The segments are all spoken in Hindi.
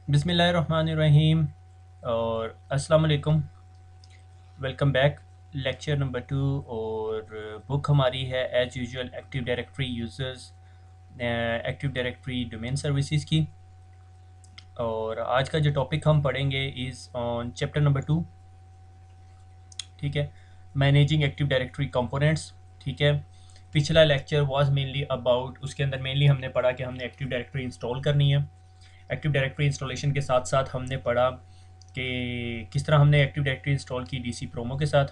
बिस्मिल्लाहिर्रहमानिर्रहीम और अस्सलाम वालेकुम। Welcome back. लेक्चर नंबर 2 और बुक हमारी है as usual active directory users, active directory domain services की। और आज का जो टॉपिक हम पढ़ेंगे इज़ ऑन चैप्टर नंबर 2। ठीक है, मैनेजिंग एक्टिव डायरेक्टरी कंपोनेंट्स। ठीक है, पिछला लेक्चर वाज मेनली अबाउट, उसके अंदर मेनली हमने पढ़ा कि हमने एक्टिव डायरेक्टरी इंस्टॉल करनी है। एक्टिव डायरेक्टरी इंस्टॉलेशन के साथ साथ हमने पढ़ा कि किस तरह हमने एक्टिव डायरेक्टरी इंस्टॉल की डीसी प्रोमो के साथ,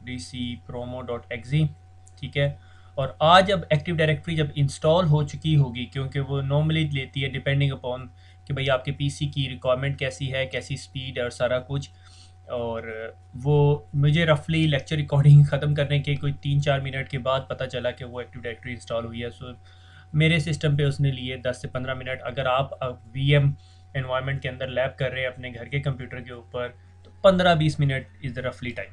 dcpromo.exe। ठीक है, और आज अब एक्टिव डायरेक्टरी जब इंस्टॉल हो चुकी होगी, क्योंकि वो नॉर्मली लेती है डिपेंडिंग अपॉन कि भाई आपके पीसी की रिक्वायरमेंट कैसी है, कैसी स्पीड और सारा कुछ। और वो मुझे रफली लेक्चर रिकॉर्डिंग ख़त्म करने के कोई 3-4 मिनट के बाद पता चला कि वो एक्टिव डायरेक्टरी इंस्टॉल हुई है। सो मेरे सिस्टम पे उसने लिए 10 से 15 मिनट। अगर आप वी एम एनवायरनमेंट के अंदर लैब कर रहे हैं अपने घर के कंप्यूटर के ऊपर, तो 15-20 मिनट इज़ द रफली टाइम।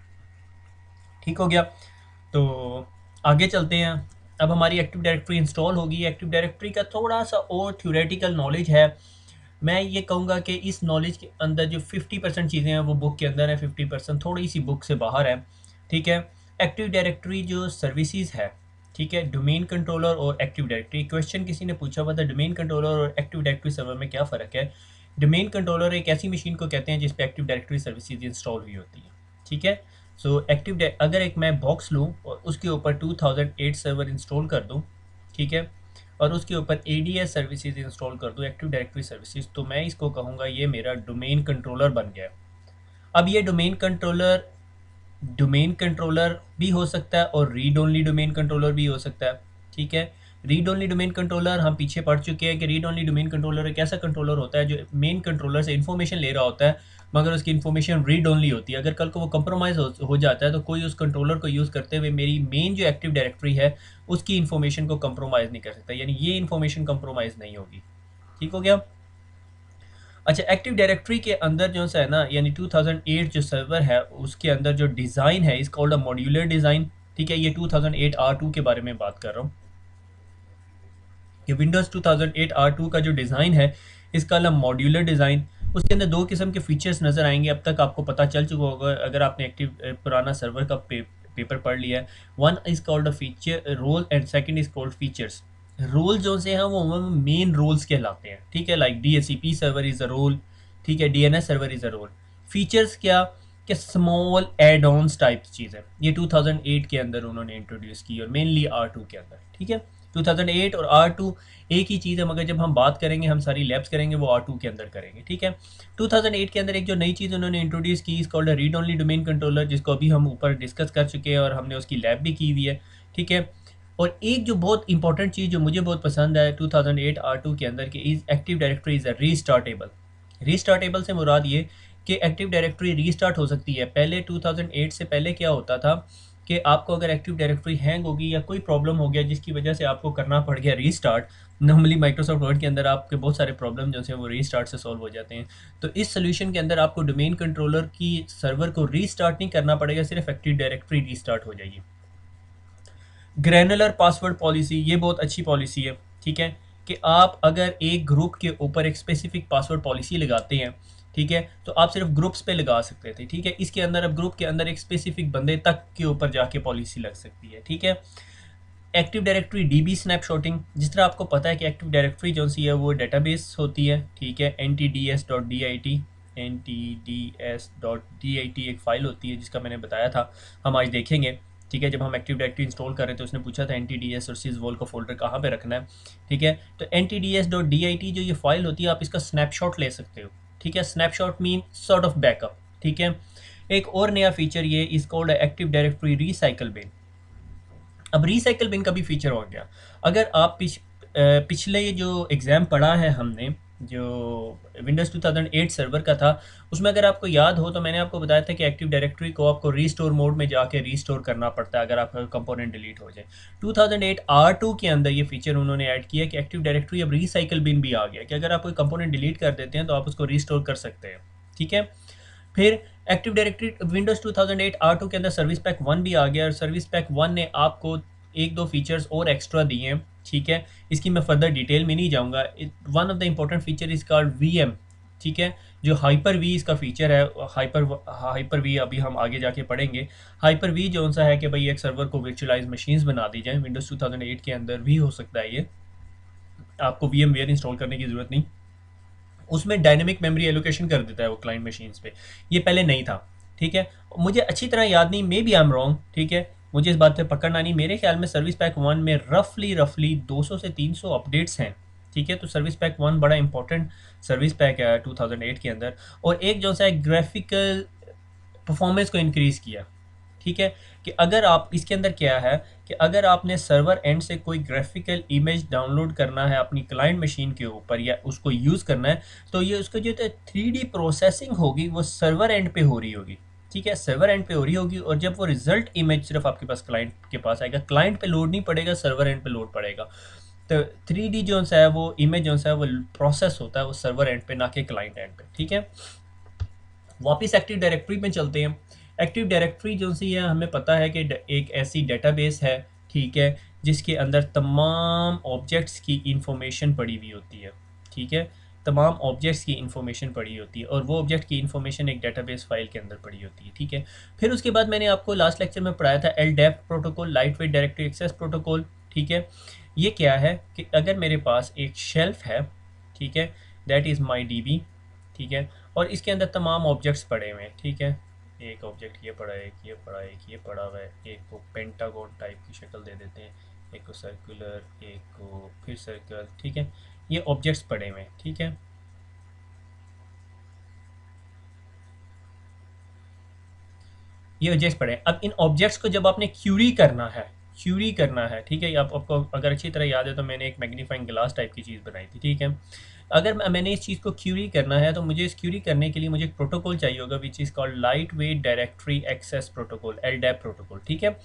ठीक हो गया, तो आगे चलते हैं। अब हमारी एक्टिव डायरेक्टरी इंस्टॉल होगी। एक्टिव डायरेक्टरी का थोड़ा सा और थ्योरेटिकल नॉलेज है। मैं ये कहूँगा कि इस नॉलेज के अंदर जो 50% चीज़ें हैं वो बुक के अंदर है, 50% थोड़ी सी बुक से बाहर है। ठीक है, एक्टिव डायरेक्टरी जो सर्विसेज है, ठीक है, डोमेन कंट्रोलर और एक्टिव डायरेक्टरी। क्वेश्चन किसी ने पूछा हुआ था, डोमेन कंट्रोलर और एक्टिव डायरेक्टरी सर्वर में क्या फ़र्क है। डोमेन कंट्रोलर एक ऐसी मशीन को कहते हैं जिस पे एक्टिव डायरेक्टरी सर्विसेज इंस्टॉल हुई होती है। ठीक है, सो अगर एक मैं बॉक्स लूँ और उसके ऊपर 2008 सर्वर इंस्टॉल कर दूँ, ठीक है, और उसके ऊपर एडीएस सर्विसेज इंस्टॉल कर दूँ, एक्टिव डायरेक्टरी सर्विसेज, तो मैं इसको कहूँगा ये मेरा डोमेन कंट्रोलर बन गया। अब ये डोमेन कंट्रोलर भी हो सकता है और रीड ओनली डोमेन कंट्रोलर भी हो सकता है। ठीक है, रीड ओनली डोमेन कंट्रोलर हम पीछे पढ़ चुके हैं कि रीड ओनली डोमेन कंट्रोलर एक ऐसा कंट्रोलर होता है जो मेन कंट्रोलर से इन्फॉर्मेशन ले रहा होता है, मगर उसकी इन्फॉर्मेशन रीड ओनली होती है। अगर कल को वो कंप्रोमाइज़ हो जाता है तो कोई उस कंट्रोलर को यूज़ करते हुए मेरी मेन जो एक्टिव डायरेक्टरी है उसकी इन्फॉर्मेशन को कंप्रोमाइज़ नहीं कर सकता, यानी ये इन्फॉर्मेशन कंप्रोमाइज़ नहीं होगी। ठीक हो गया। अच्छा, एक्टिव डायरेक्टरी के अंदर जो सा है ना, यानी 2008 जो सर्वर है उसके अंदर जो डिज़ाइन है इस कॉल्ड अ मॉड्यूलर डिज़ाइन। ठीक है, ये 2008 R2 के बारे में बात कर रहा हूँ कि विंडोज़ 2008 R2 का जो डिज़ाइन है इसका नाम मॉड्यूलर डिज़ाइन। उसके अंदर दो किस्म के फीचर्स नज़र आएंगे। अब तक आपको पता चल चुका होगा अगर आपने एक्टिव पुराना सर्वर का पेपर पढ़ लिया है। One is called a feature role and second is called features. Role जो से हैं वो मेन रोल्स कहलाते हैं। ठीक है, like DHCP server is a role, ठीक है, DNS server is a role. Features क्या कि स्मॉल एड ऑन्स टाइप चीज़ है, ये 2008 के अंदर उन्होंने इंट्रोड्यूस की और मेनली R2 के अंदर। ठीक है, 2008 और R2 एक ही चीज़ है, मगर जब हम बात करेंगे, हम सारी लैब्स करेंगे वो R2 के अंदर करेंगे। ठीक है, 2008 के अंदर एक जो नई चीज़ उन्होंने इंट्रोड्यूस की इस called read only domain controller, जिसको अभी हम ऊपर डिस्कस कर चुके हैं और हमने उसकी लैब भी की हुई है। ठीक है, और एक जो बहुत इंपॉर्टेंट चीज़ जो मुझे बहुत पसंद है 2008 R2 के अंदर की is active directory is a restartable. Restartable से मुराद ये कि एक्टिव डायरेक्टरी रीस्टार्ट हो सकती है। पहले 2008 से पहले क्या होता था कि आपको अगर एक्टिव डायरेक्टरी हैंग होगी या कोई प्रॉब्लम हो गया जिसकी वजह से आपको करना पड़ गया रीस्टार्ट, नॉर्मली माइक्रोसॉफ्ट वर्ड के अंदर आपके बहुत सारे प्रॉब्लम जो हैं वो रीस्टार्ट से सॉल्व हो जाते हैं। तो इस सोल्यूशन के अंदर आपको डोमेन कंट्रोलर की सर्वर को रीस्टार्ट नहीं करना पड़ेगा, सिर्फ एक्टिव डायरेक्टरी रीस्टार्ट हो जाएगी। ग्रैनुलर पासवर्ड पॉलिसी, ये बहुत अच्छी पॉलिसी है। ठीक है, कि आप अगर एक ग्रुप के ऊपर एक स्पेसिफिक पासवर्ड पॉलिसी लगाते हैं, ठीक है, तो आप सिर्फ ग्रुप्स पे लगा सकते थे। ठीक है, इसके अंदर अब ग्रुप के अंदर एक स्पेसिफिक बंदे तक के ऊपर जाके पॉलिसी लग सकती है। ठीक है, एक्टिव डायरेक्टरी डीबी स्नैपशॉटिंग, जिस तरह आपको पता है कि एक्टिव डायरेक्टरी जो सी है वो डेटाबेस होती है। ठीक है, ntds.dit एक फ़ाइल होती है जिसका मैंने बताया था, हम आज देखेंगे। ठीक है, जब हम एक्टिव डायरेक्टरी इंस्टॉल कर रहे थे उसने पूछा था NTDS और सिसवॉल का फोल्डर कहाँ पे रखना है। ठीक है, तो ntds.dit जो ये फाइल होती है आप इसका स्नैपशॉट ले सकते हो। ठीक है, snapshot mean sort of backup. ठीक है, एक और नया फीचर ये is called active directory recycle bin. अब रिसाइकल बिन का भी फीचर हो गया। अगर आप पिछले जो एग्ज़ाम पढ़ा है हमने, जो विंडोज़ 2008 सर्वर का था, उसमें अगर आपको याद हो तो मैंने आपको बताया था कि एक्टिव डायरेक्टरी को आपको रीस्टोर मोड में जाके रीस्टोर करना पड़ता है अगर आपका कंपोनेंट डिलीट हो जाए। 2008 R2 के अंदर ये फीचर उन्होंने ऐड किया कि एक्टिव डायरेक्टरी अब रिसाइकल बिन भी आ गया कि अगर आप कोई कंपोनेंट डिलीट कर देते हैं तो आप उसको रीस्टोर कर सकते हैं। ठीक है, फिर एक्टिव डायरेक्टरी विंडोज़ 2008 R2 के अंदर सर्विस पैक 1 भी आ गया और सर्विस पैक 1 ने आपको एक दो फीचर्स और एक्स्ट्रा दिए हैं, ठीक है। इसकी मैं फर्दर डिटेल में नहीं जाऊँगा। One of the important feature is called VM, ठीक है। जो हाइपर वी इसका फीचर है, हाइपर वी अभी हम आगे जाके पढ़ेंगे। हाइपर वी जो सा है कि भाई एक सर्वर को वर्चुअलाइज मशीन्स बना दी जाए, विंडोज़ 2008 के अंदर भी हो सकता है ये, आपको वी एम वेयर इंस्टॉल करने की ज़रूरत नहीं। उसमें डायनेमिक मेमोरी एलोकेशन कर देता है वो क्लाइंट मशीन्स पे, ये पहले नहीं था, ठीक है। मुझे अच्छी तरह याद नहीं, maybe I am wrong, ठीक है, मुझे इस बात पे पकड़ना नहीं। मेरे ख्याल में सर्विस पैक 1 में रफली 200 से 300 अपडेट्स हैं, ठीक है। तो सर्विस पैक 1 बड़ा इंपॉर्टेंट सर्विस पैक है 2008 के अंदर। और एक जो सा है ग्राफिकल परफॉर्मेंस को इंक्रीज़ किया, ठीक है। कि अगर आप इसके अंदर क्या है कि अगर आपने सर्वर एंड से कोई ग्राफिकल इमेज डाउनलोड करना है अपनी क्लाइंट मशीन के ऊपर या उसको यूज़ करना है, तो ये उसको जो 3D प्रोसेसिंग होगी वो सर्वर एंड पे हो रही होगी, ठीक है, सर्वर एंड पे हो रही होगी। और जब वो रिजल्ट इमेज सिर्फ आपके पास क्लाइंट के पास आएगा, क्लाइंट पे लोड नहीं पड़ेगा, सर्वर एंड पे लोड पड़ेगा। तो 3D जो सा है वो इमेज जो सा है वो प्रोसेस होता है वो सर्वर एंड पे, ना कि क्लाइंट एंड पे, ठीक है। वापस एक्टिव डायरेक्टरी में चलते हैं। एक्टिव डायरेक्टरी जो सी है, हमें पता है कि एक ऐसी डेटाबेस है, ठीक है, जिसके अंदर तमाम ऑब्जेक्ट्स की इंफॉर्मेशन पड़ी हुई होती है, ठीक है, तमाम ऑब्जेक्ट्स की इंफॉर्मेशन पड़ी होती है और वो ऑब्जेक्ट की इंफॉर्मेशन एक डेटाबेस फाइल के अंदर पड़ी होती है, ठीक है। फिर उसके बाद मैंने आपको लास्ट लेक्चर में पढ़ाया था LDAP protocol, lightweight directory access protocol, ठीक है। ये क्या है कि अगर मेरे पास एक शेल्फ है, ठीक है, दैट इज़ माई DB, ठीक है, और इसके अंदर तमाम ऑब्जेक्ट्स पड़े हुए हैं, ठीक है। एक ऑब्जेक्ट ये पड़ा है, एक ये पड़ा है, एक ये पड़ा हुआ है, एक को पेंटागोन टाइप की शक्ल दे देते हैं, एक को सर्कुलर, एक को फिर सर्कल, ठीक है। ये ऑब्जेक्ट्स पड़े हुए हैं, ठीक है। ये ऑब्जेक्ट्स पड़े हैं। अब इन ऑब्जेक्ट्स को जब आपने क्यूरी करना है, क्यूरी करना है, ठीक है, आपको अगर अच्छी तरह याद है तो मैंने एक मैग्नीफाइंग ग्लास टाइप की चीज़ बनाई थी, ठीक है। अगर मैंने इस चीज़ को क्यूरी करना है तो मुझे इस क्यूरी करने के लिए मुझे एक प्रोटोकॉल चाहिए होगा which is called lightweight directory access protocol, LDAP protocol, ठीक है।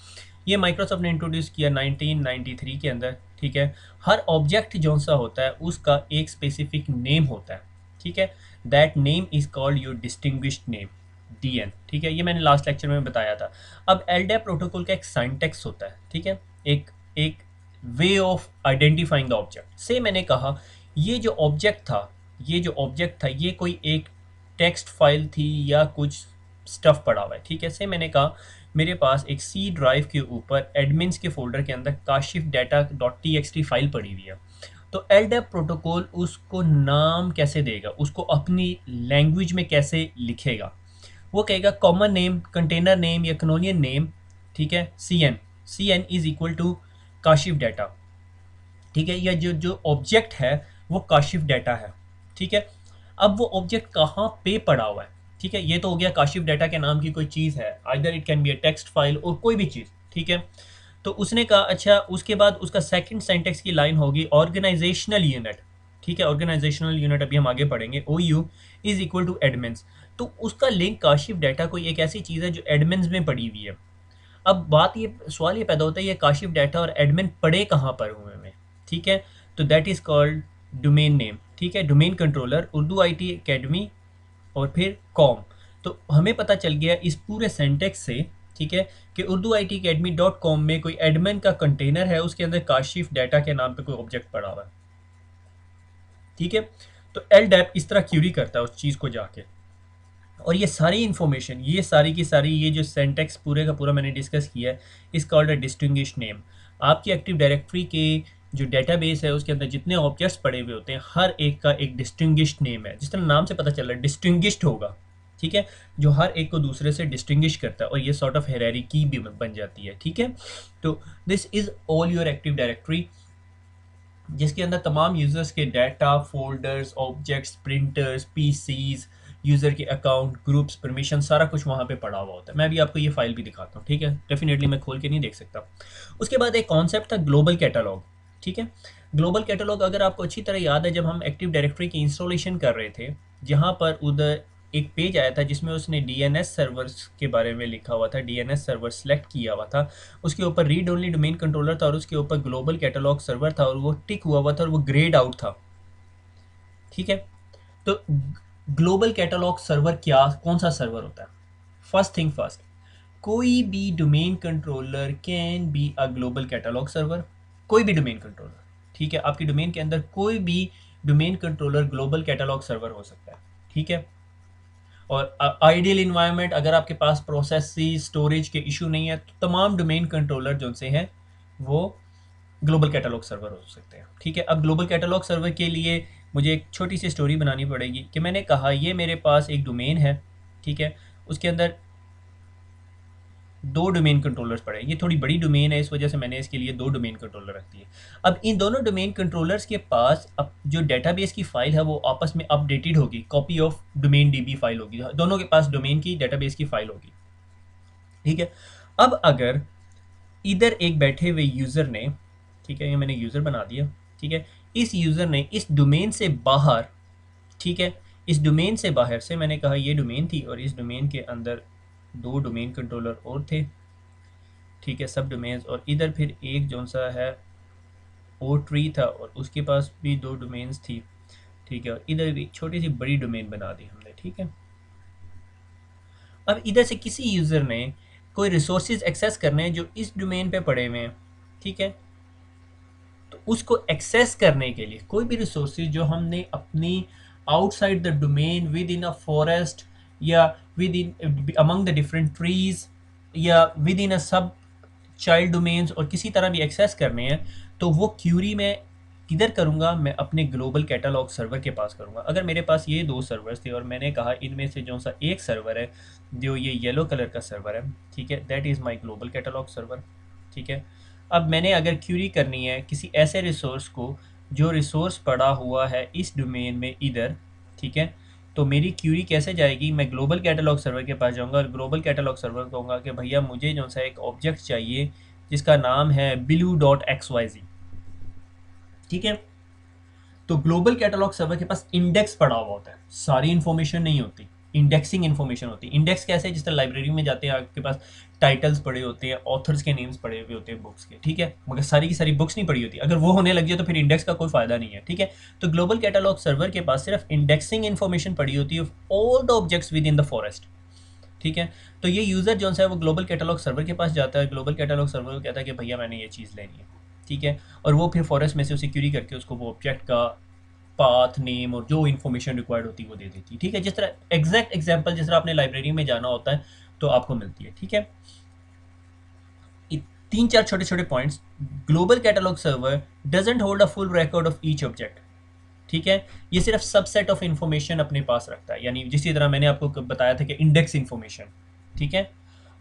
ये माइक्रोसॉफ्ट ने इंट्रोड्यूस किया 1993 के अंदर, ठीक है। हर ऑब्जेक्ट जो सा होता है उसका एक स्पेसिफिक नेम होता है, ठीक है। That name is called your distinguished name, DN, ठीक है। ये मैंने लास्ट लेक्चर में बताया था। अब LDAP प्रोटोकॉल का एक सिंटैक्स होता है, ठीक है, एक एक way of identifying the object. से मैंने कहा ये जो ऑब्जेक्ट था, ये जो ऑब्जेक्ट था ये कोई एक टेक्स्ट फाइल थी या कुछ स्टफ पड़ा हुआ है, ठीक है। से मैंने कहा मेरे पास एक C ड्राइव के ऊपर एडमिन्स के फोल्डर के अंदर काशिफ डाटा .txt फाइल पड़ी हुई है। तो LDAP प्रोटोकॉल उसको नाम कैसे देगा, उसको अपनी लैंग्वेज में कैसे लिखेगा। वो कहेगा कॉमन नेम, कंटेनर नेम या कैनोनियन नेम, ठीक है, CN is equal to Kashif data, ठीक है। या जो जो ऑब्जेक्ट है वो काशिफ डाटा है, ठीक है। अब वो ऑब्जेक्ट कहाँ पे पड़ा हुआ है, ठीक है, ये तो हो गया काशिफ डाटा के नाम की कोई चीज़ है, either it can be a text file और कोई भी चीज़, ठीक है। तो उसने कहा अच्छा, उसके बाद उसका सेकंड सेंटेक्स की लाइन होगी ऑर्गेनाइजेशनल यूनिट, ठीक है। ऑर्गेनाइजेशनल यूनिट अभी हम आगे पढ़ेंगे, OU is equal to admins. तो उसका लिंक काशिफ डाटा कोई एक ऐसी चीज़ है जो एडमिन्स में पड़ी हुई है। अब बात ये, सवाल ये पैदा होता है ये काशिफ डाटा और एडमिन पड़े कहाँ पर हुए में, ठीक है। तो that is called domain name, ठीक है, domain controller, Urdu IT academy और फिर कॉम। तो हमें पता चल गया इस पूरे सेंटेक्स से, ठीक है, कि उर्दू IT academy.com में कोई एडमिन का कंटेनर है, उसके अंदर काशिफ डाटा के नाम पे कोई ऑब्जेक्ट पड़ा हुआ है, ठीक है। तो LDAP इस तरह क्यूरी करता है उस चीज़ को जाके, और ये सारी इन्फॉर्मेशन, ये सारी की सारी, ये जो सेंटेक्स पूरे का पूरा मैंने डिस्कस किया है, इस कॉल्ड अ डिस्टिंग्विश्ड नेम। आपकी एक्टिव डायरेक्टरी के जो डेटाबेस है उसके अंदर जितने ऑब्जेक्ट्स पड़े हुए होते हैं हर एक का एक डिस्टिंग्विश्ड नेम है, जिस तरह नाम से पता चल रहा है डिस्टिंग्विश्ड होगा, ठीक है, जो हर एक को दूसरे से डिस्टिंग्विश करता है और ये सॉर्ट ऑफ हायरार्की भी बन जाती है, ठीक है। तो this is all your active directory, जिसके अंदर तमाम यूज़र्स के data, folders, objects, printers, PCs, user के अकाउंट, ग्रुप्स, परमिशन, सारा कुछ वहाँ पे पड़ा हुआ होता है। मैं भी आपको ये फाइल भी दिखाता हूँ, ठीक है, डेफिनेटली मैं खोल के नहीं देख सकता। उसके बाद एक कॉन्सेप्ट था ग्लोबल कैटलॉग, ठीक है। ग्लोबल कैटलॉग अगर आपको अच्छी तरह याद है, जब हम एक्टिव डायरेक्टरी की इंस्टॉलेशन कर रहे थे, जहाँ पर उधर एक पेज आया था जिसमें उसने DNS सर्वर्स के बारे में लिखा हुआ था, DNS सर्वर सेलेक्ट किया हुआ था, उसके ऊपर रीड ओनली डोमेन कंट्रोलर था और उसके ऊपर ग्लोबल कैटलॉग सर्वर था और वो टिक हुआ हुआ था और वो ग्रेड आउट था, ठीक है। तो ग्लोबल कैटलॉग सर्वर क्या, कौन सा सर्वर होता है? फर्स्ट थिंग फर्स्ट, कोई भी domain controller can be a global catalogue server. कोई भी डोमेन कंट्रोलर, ठीक है, आपकी डोमेन के अंदर कोई भी domain controller global catalogue server हो सकता है, ठीक है। और आइडियल इन्वायरमेंट, अगर आपके पास प्रोसेस स्टोरेज के इशू नहीं है, तो तमाम डोमेन कंट्रोलर जो से हैं वो ग्लोबल कैटलॉग सर्वर हो सकते हैं, ठीक है। अब ग्लोबल कैटलॉग सर्वर के लिए मुझे एक छोटी सी स्टोरी बनानी पड़ेगी कि मैंने कहा ये मेरे पास एक डोमेन है, ठीक है, उसके अंदर दो डोमेन कंट्रोलर्स पड़े। ये थोड़ी बड़ी डोमेन है, इस वजह से मैंने इसके लिए दो डोमेन कंट्रोलर रख दिए। अब इन दोनों डोमेन कंट्रोलर्स के पास अब जो डेटाबेस की फाइल है वो आपस में अपडेटेड होगी, copy of domain dB file होगी, दोनों के पास डोमेन की डेटाबेस की फाइल होगी, ठीक है। अब अगर इधर एक बैठे हुए यूज़र ने, ठीक है, ये मैंने यूज़र बना दिया, ठीक है, इस यूज़र ने इस डोमेन से बाहर, ठीक है, इस डोमेन से बाहर से मैंने कहा ये डोमेन थी और इस डोमेन के अंदर दो डोमेन कंट्रोलर और थे, ठीक है, सब डोमेन्स, और इधर फिर एक जो सा है ओ ट्री था और उसके पास भी दो डोमेन्स थी, ठीक है, और इधर भी छोटी सी बड़ी डोमेन बना दी हमने, ठीक है। अब इधर से किसी यूज़र ने कोई रिसोर्सेज एक्सेस करने हैं जो इस डोमेन पे पड़े हुए हैं, ठीक है, तो उसको एक्सेस करने के लिए कोई भी रिसोर्सेज जो हमने अपनी outside the domain within a forest या within among the different trees या within a sub child domains और किसी तरह भी एक्सेस करने हैं, तो वो क्यूरी मैं किधर करूँगा, मैं अपने ग्लोबल कैटलॉग सर्वर के पास करूँगा। अगर मेरे पास ये दो सर्वर्स थे और मैंने कहा इनमें से जो सा एक सर्वर है जो ये येलो कलर का सर्वर है, ठीक है, that is my global catalogue server, ठीक है। अब मैंने अगर क्यूरी करनी है किसी ऐसे रिसोर्स को जो रिसोर्स पड़ा हुआ है इस डोमेन में इधर, ठीक है, तो मेरी क्यूरी कैसे जाएगी, मैं ग्लोबल कैटलॉग सर्वर के पास जाऊंगा और ग्लोबल कैटलॉग सर्वर को कहूँगा कि भैया मुझे जो सा एक ऑब्जेक्ट चाहिए जिसका नाम है blue.xyz, ठीक है। तो ग्लोबल कैटलॉग सर्वर के पास इंडेक्स पड़ा हुआ होता है, सारी इन्फॉर्मेशन नहीं होती, इंडेक्सिंग इन्फॉर्मेशन होती है। इंडेक्स कैसे, जिस तरह लाइब्रेरी में जाते हैं आपके पास टाइटल्स पड़े होते हैं, ऑथर्स के नेम्स पड़े हुए होते हैं बुक्स के, ठीक है, मगर सारी की सारी बुक्स नहीं पड़ी होती। अगर वो होने लग जाए तो फिर इंडेक्स का कोई फायदा नहीं है, ठीक है। तो ग्लोबल कैटलॉग सर्वर के पास सिर्फ इंडेक्सिंग इन्फॉर्मेशन पड़ी होती है all the objects with in the forest, ठीक है। तो ये यूज़र जो है वो ग्लोबल कैटलॉग सर्वर के पास जाता है, ग्लोबल कैटलॉग सर्वर को कहता है कि भैया मैंने ये चीज़ लेनी है, ठीक है, और वो फिर फॉरेस्ट में से उसे क्यूरी करके उसको वो ऑब्जेक्ट का पाथ नेम और जो इन्फॉर्मेशन रिक्वायर्ड होती है वो दे देती है, ठीक है। जिस तरह एग्जैक्ट एग्जांपल जिस तरह आपने लाइब्रेरी में जाना होता है तो आपको मिलती है, ठीक है। तीन चार छोटे छोटे points, global catalogue server doesn't hold a full record of each object, ठीक है, ये सिर्फ सबसेट ऑफ इंफॉर्मेशन अपने पास रखता है, यानी जिस तरह मैंने आपको बताया था कि इंडेक्स इंफॉर्मेशन, ठीक है।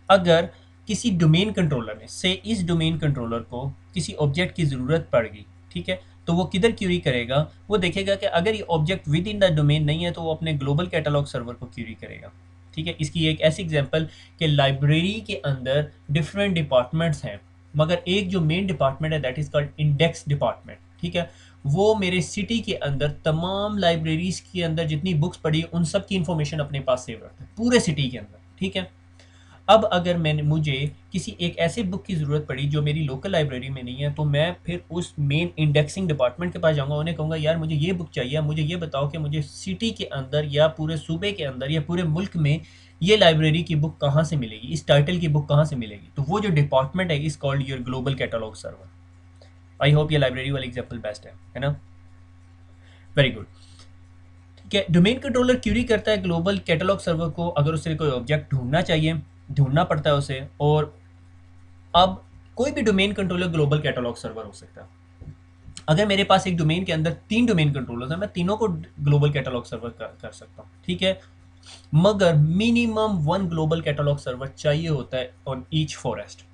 अगर किसी डोमेन कंट्रोलर ने से इस डोमेन कंट्रोलर को किसी ऑब्जेक्ट की ज़रूरत पड़ गई, ठीक है, तो वो किधर क्यूरी करेगा, वो देखेगा कि अगर ये object with in the domain नहीं है तो वो अपने ग्लोबल कैटलॉग सर्वर को क्यूरी करेगा, ठीक है। इसकी एक ऐसी एग्जांपल कि लाइब्रेरी के अंदर डिफरेंट डिपार्टमेंट्स हैं, मगर एक जो मेन डिपार्टमेंट है that is called index department, ठीक है, वो मेरे सिटी के अंदर तमाम लाइब्रेरीज के अंदर जितनी बुक्स पढ़ी उन सब की इंफॉर्मेशन अपने पास सेव रखता है पूरे सिटी के अंदर, ठीक है। अब अगर मैंने मुझे किसी एक ऐसे बुक की ज़रूरत पड़ी जो मेरी लोकल लाइब्रेरी में नहीं है, तो मैं फिर उस मेन इंडेक्सिंग डिपार्टमेंट के पास जाऊंगा, उन्हें कहूँगा यार मुझे ये बुक चाहिए, मुझे ये बताओ कि मुझे सिटी के अंदर या पूरे सूबे के अंदर या पूरे मुल्क में ये लाइब्रेरी की बुक कहाँ से मिलेगी, इस टाइटल की बुक कहाँ से मिलेगी। तो वो जो डिपार्टमेंट है is called your global catalogue server. I hope ये लाइब्रेरी वाला एग्जाम्पल बेस्ट है ना, वेरी गुड, ठीक है। डोमेन कंट्रोलर क्यूरी करता है ग्लोबल कैटलॉग सर्वर को, अगर उसे कोई ऑब्जेक्ट ढूंढना चाहिए, ढूंढना पड़ता है उसे, और अब कोई भी domain controller global catalogue server हो सकता है। अगर मेरे पास एक डोमेन के अंदर तीन डोमेन कंट्रोलर्स हैं, मैं तीनों को ग्लोबल कैटलॉग सर्वर कर सकता हूँ, ठीक है, मगर minimum one global catalogue server चाहिए होता है on each forest,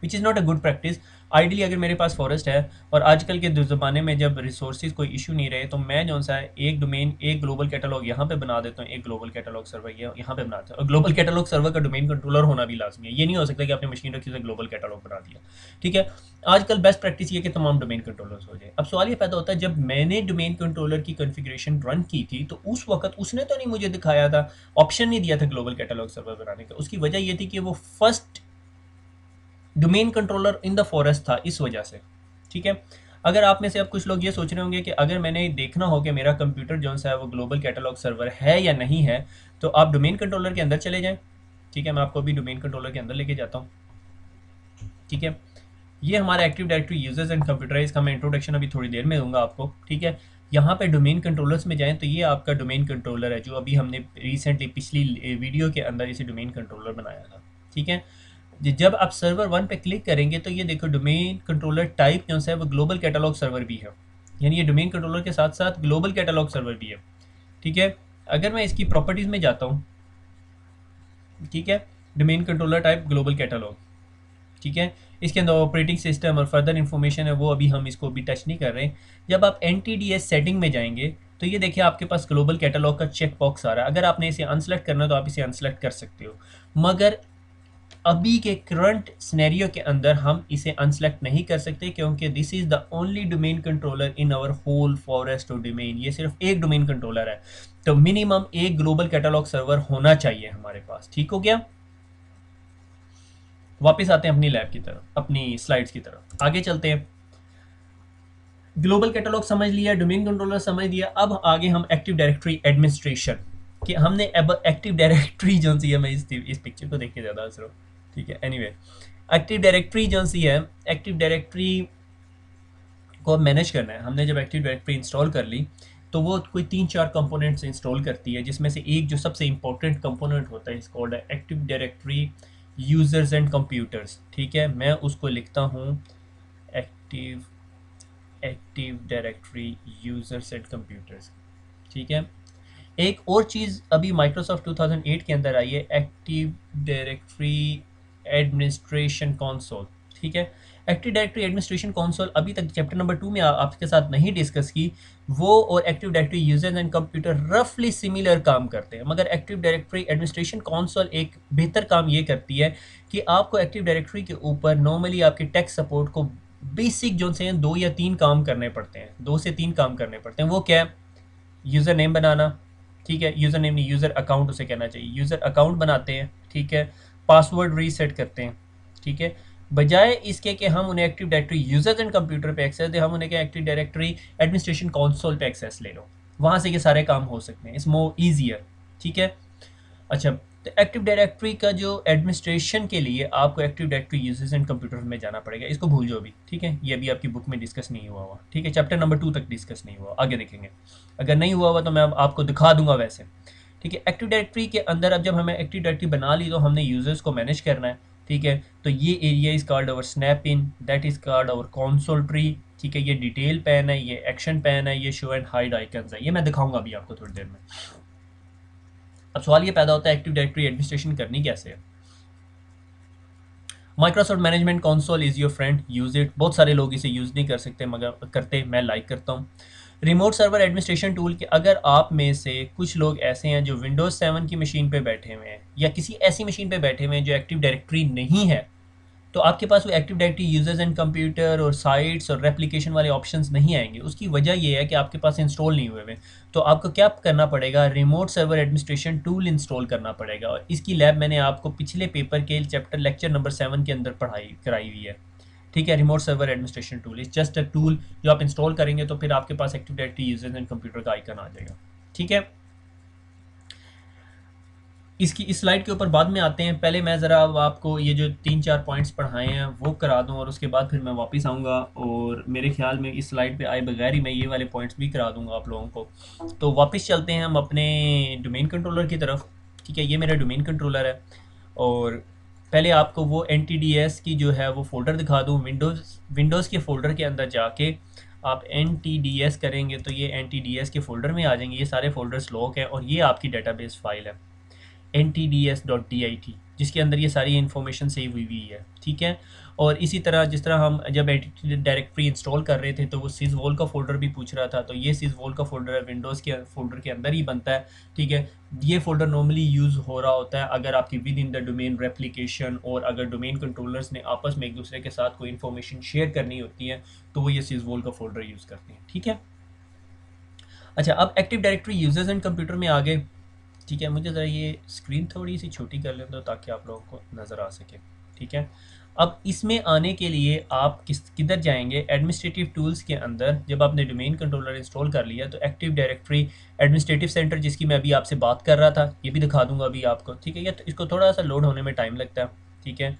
which is not a good practice. Ideally अगर मेरे पास फॉरेस्ट है और आजकल के ज़माने में जब रिसोर्सेज कोई इशू नहीं रहे, तो मैं जो सा है एक डोमेन एक ग्लोबल कैटलॉग यहाँ पे बना देता हूँ, एक ग्लोबल कैटलॉग सर्वर यहाँ पे बनाता हूँ, और ग्लोबल कैटलॉग सर्वर का डोमेन कंट्रोलर होना भी लाजमी है। ये नहीं हो सकता कि आपने मशीन रखी उसे ग्लोबल कैटलॉग बना दिया, ठीक है। आजकल बेस्ट प्रैक्टिस ये कि तमाम डोमेन कंट्रोलर्स हो जाए। अब सवाल ये पैदा होता है, जब मैंने डोमेन कंट्रोलर की कॉन्फ़िगरेशन रन की थी तो उस वक्त उसने तो नहीं मुझे दिखाया था, ऑप्शन नहीं दिया था ग्लोबल कैटलॉग सर्वर बनाने का। उसकी वजह ये थी कि वो first domain controller in the forest था, इस वजह से, ठीक है। अगर आप में से अब कुछ लोग ये सोच रहे होंगे कि अगर मैंने देखना हो कि मेरा कंप्यूटर जो सा है वो ग्लोबल कैटलॉग सर्वर है या नहीं है, तो आप डोमेन कंट्रोलर के अंदर चले जाएं, ठीक है, मैं आपको अभी डोमेन कंट्रोलर के अंदर लेके जाता हूँ। ठीक है, ये हमारा active directory users and computers का मैं इंट्रोडक्शन अभी थोड़ी देर में दूंगा आपको। ठीक है, यहाँ पे डोमेन कंट्रोलर्स में जाएं तो ये आपका डोमेन कंट्रोलर है जो अभी हमने रिसेंटली पिछली वीडियो के अंदर इसे डोमेन कंट्रोलर बनाया था। ठीक है, जब आप सर्वर 1 पे क्लिक करेंगे तो ये देखो डोमेन कंट्रोलर टाइप जो है वो ग्लोबल कैटलॉग सर्वर भी है, यानी ये डोमेन कंट्रोलर के साथ साथ ग्लोबल कैटलॉग सर्वर भी है। ठीक है, अगर मैं इसकी प्रॉपर्टीज़ में जाता हूँ, ठीक है, domain controller type global catalogue, ठीक है, इसके अंदर ऑपरेटिंग सिस्टम और फर्दर इन्फॉर्मेशन है वो अभी हम इसको अभी टच नहीं कर रहे। जब आप NTDS सेटिंग में जाएंगे तो ये देखिए आपके पास ग्लोबल कैटलॉग का चेक बॉक्स आ रहा है। अगर आपने इसे अनसेलेक्ट करना है तो आप इसे अनसेलेक्ट कर सकते हो, मगर अभी के करंट सिनेरियो के अंदर हम इसे अनसेलेक्ट नहीं कर सकते क्योंकि this is the only domain controller in our whole forest और डोमेन। ये सिर्फ एक डोमेन कंट्रोलर है, तो मिनिमम एक ग्लोबल कैटलॉग सर्वर होना चाहिए हमारे पास। ठीक हो गया, वापस आते हैं अपनी लैब की तरफ, अपनी स्लाइड्स की तरफ आगे चलते हैं। ग्लोबल कैटलॉग समझ लिया, डोमेन कंट्रोलर समझ लिया, अब आगे हम एक्टिव डायरेक्टरी एडमिनिस्ट्रेशन कि हमने अब एक्टिव डायरेक्टरी जो सी है, मैं इस पिक्चर को देख के ज़्यादा हंस रहा हूँ। ठीक है, एनीवे एक्टिव डायरेक्टरी जो सी है, एक्टिव डायरेक्टरी को मैनेज करना है। हमने जब एक्टिव डायरेक्टरी इंस्टॉल कर ली तो वो कोई 3-4 कंपोनेंट्स इंस्टॉल करती है, जिसमें से एक जो सबसे इंपॉर्टेंट कंपोनेंट होता है इस कॉल्ड है active directory users and computers. ठीक है, मैं उसको लिखता हूँ active directory users and computers. ठीक है, एक और चीज़ अभी माइक्रोसॉफ्ट 2008 के अंदर आई है, एक्टिव डायरेक्टरी एडमिनिस्ट्रेशन कंसोल। ठीक है, एक्टिव डायरेक्टरी एडमिनिस्ट्रेशन कंसोल अभी तक चैप्टर नंबर 2 में आपके साथ नहीं डिस्कस की। वो और active directory users and computer रफली सिमिलर काम करते हैं, मगर एक्टिव डायरेक्टरी एडमिनिस्ट्रेशन कंसोल एक बेहतर काम ये करती है कि आपको एक्टिव डायरेक्टरी के ऊपर नॉर्मली आपके टेक सपोर्ट को बेसिक जो से 2 या 3 काम करने पड़ते हैं, 2 से 3 काम करने पड़ते हैं। वो क्या है? यूज़र नेम बनाना, ठीक है, यूज़र नेम नहीं, यूज़र अकाउंट उसे कहना चाहिए। यूज़र अकाउंट बनाते हैं, ठीक है, पासवर्ड रीसेट करते हैं। ठीक है, बजाय इसके कि हम उन्हें active directory users and computer पे एक्सेस दें, हम उन्हें क्या एक्टिव डायरेक्टरी एडमिनिस्ट्रेशन कंसोल पे एक्सेस ले लो, वहाँ से ये सारे काम हो सकते हैं, इट्स मोर ईजियर। ठीक है, अच्छा, तो एक्टिव डायरेक्टरी का जो एडमिनिस्ट्रेशन के लिए आपको active directory users and computer में जाना पड़ेगा, इसको भूल जाओ अभी। ठीक है, ये अभी आपकी बुक में डिस्कस नहीं हुआ हुआ। ठीक है, चैप्टर नंबर 2 तक डिस्कस नहीं हुआ, आगे देखेंगे। अगर नहीं हुआ हुआ तो मैं अब आपको दिखा दूंगा वैसे। ठीक है, एक्टिव डायरेक्टरी के अंदर अब जब हमें एक्टिव डायरेक्टरी बना ली तो हमने यूजर्स को मैनेज करना है। ठीक है, तो ये area is called our snap in, that is called our console tree. ठीक है, ये डिटेल पैन है, ये एक्शन पैन है, ये शो एंड हाइड आइकन्स है, ये मैं दिखाऊंगा अभी आपको थोड़ी देर में। अब सवाल ये पैदा होता है एक्टिव डायरेक्टरी एडमिनिस्ट्रेशन करनी कैसे है। Microsoft management console is your friend, use it. बहुत सारे लोग इसे यूज़ नहीं कर सकते मगर करते, मैं लाइक करता हूँ। रिमोट सर्वर एडमिनिस्ट्रेशन टूल के अगर आप में से कुछ लोग ऐसे हैं जो विंडोज़ 7 की मशीन पे बैठे हुए हैं या किसी ऐसी मशीन पे बैठे हुए हैं जो एक्टिव डायरेक्टरी नहीं है, तो आपके पास वो active directory users and computer और साइट्स और रेप्लिकेशन वाले ऑप्शंस नहीं आएंगे। उसकी वजह ये है कि आपके पास इंस्टॉल नहीं हुए हुए। तो आपको क्या करना पड़ेगा, remote server administration tool install करना पड़ेगा, और इसकी लैब मैंने आपको पिछले पेपर के चैप्टर लेक्चर नंबर 7 के अंदर पढ़ाई कराई हुई है। ठीक है, remote server administration tool is just a tool जो आप इंस्टॉल करेंगे तो फिर आपके पास active directory users and computer का आइकन आ जाएगा। ठीक है, इसकी इस स्लाइड के ऊपर बाद में आते हैं। पहले मैं ज़रा अब आपको ये जो 3-4 पॉइंट्स पढ़ाए हैं वो करा दूं, और उसके बाद फिर मैं वापस आऊँगा, और मेरे ख्याल में इस स्लाइड पे आए बगैर ही मैं ये वाले पॉइंट्स भी करा दूंगा आप लोगों को। तो वापस चलते हैं हम अपने डोमेन कंट्रोलर की तरफ। ठीक है, ये मेरा डोमेन कंट्रोलर है, और पहले आपको वो NTDS की जो है वो फ़ोल्डर दिखा दूँ। विंडोज़ के फ़ोल्डर के अंदर जाके आप NTDS करेंगे तो ये NTDS के फ़ोल्डर में आ जाएंगे। ये सारे फ़ोल्डर्स लॉक हैं और ये आपकी डेटाबेस फाइल है ntds.dit, जिसके अंदर ये सारी इन्फॉर्मेशन सेव हुई हुई है। ठीक है, और इसी तरह जिस तरह हम जब डायरेक्टरी इंस्टॉल कर रहे थे तो वो सिजवोल का फ़ोल्डर भी पूछ रहा था, तो ये सिजवोल का फ़ोल्डर है, विंडोज़ के फ़ोल्डर के अंदर ही बनता है। ठीक है, ये फ़ोल्डर नॉर्मली यूज़ हो रहा होता है अगर आपकी with in the domain replication, और अगर डोमेन कंट्रोलर्स ने आपस में एक दूसरे के साथ कोई इन्फॉर्मेशन शेयर करनी होती है तो वो ये सिजवोल का फ़ोल्डर यूज़ करते हैं। ठीक है, अच्छा, अब active directory users and computer में आ गए। ठीक है, मुझे ज़रा ये स्क्रीन थोड़ी सी छोटी कर लें तो ताकि आप लोगों को नज़र आ सके। ठीक है, अब इसमें आने के लिए आप किधर जाएंगे, एडमिनिस्ट्रेटिव टूल्स के अंदर जब आपने डोमेन कंट्रोलर इंस्टॉल कर लिया तो एक्टिव डायरेक्टरी एडमिनिस्ट्रेटिव सेंटर जिसकी मैं अभी आपसे बात कर रहा था, ये भी दिखा दूंगा अभी आपको, ठीक है। ये तो इसको थोड़ा सा लोड होने में टाइम लगता है, ठीक है।